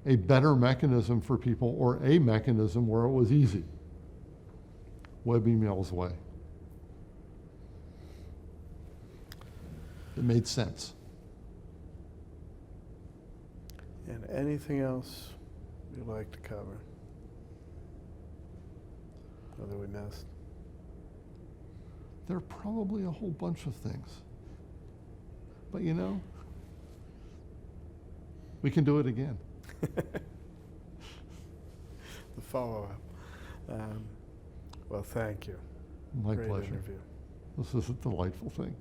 a better mechanism for people, or a mechanism where it was easy. Web email's way. It made sense. And anything else you'd like to cover? Or that we missed? There are probably a whole bunch of things. But you know, we can do it again. The follow-up. Well, thank you. My Great pleasure. interview. This is a delightful thing.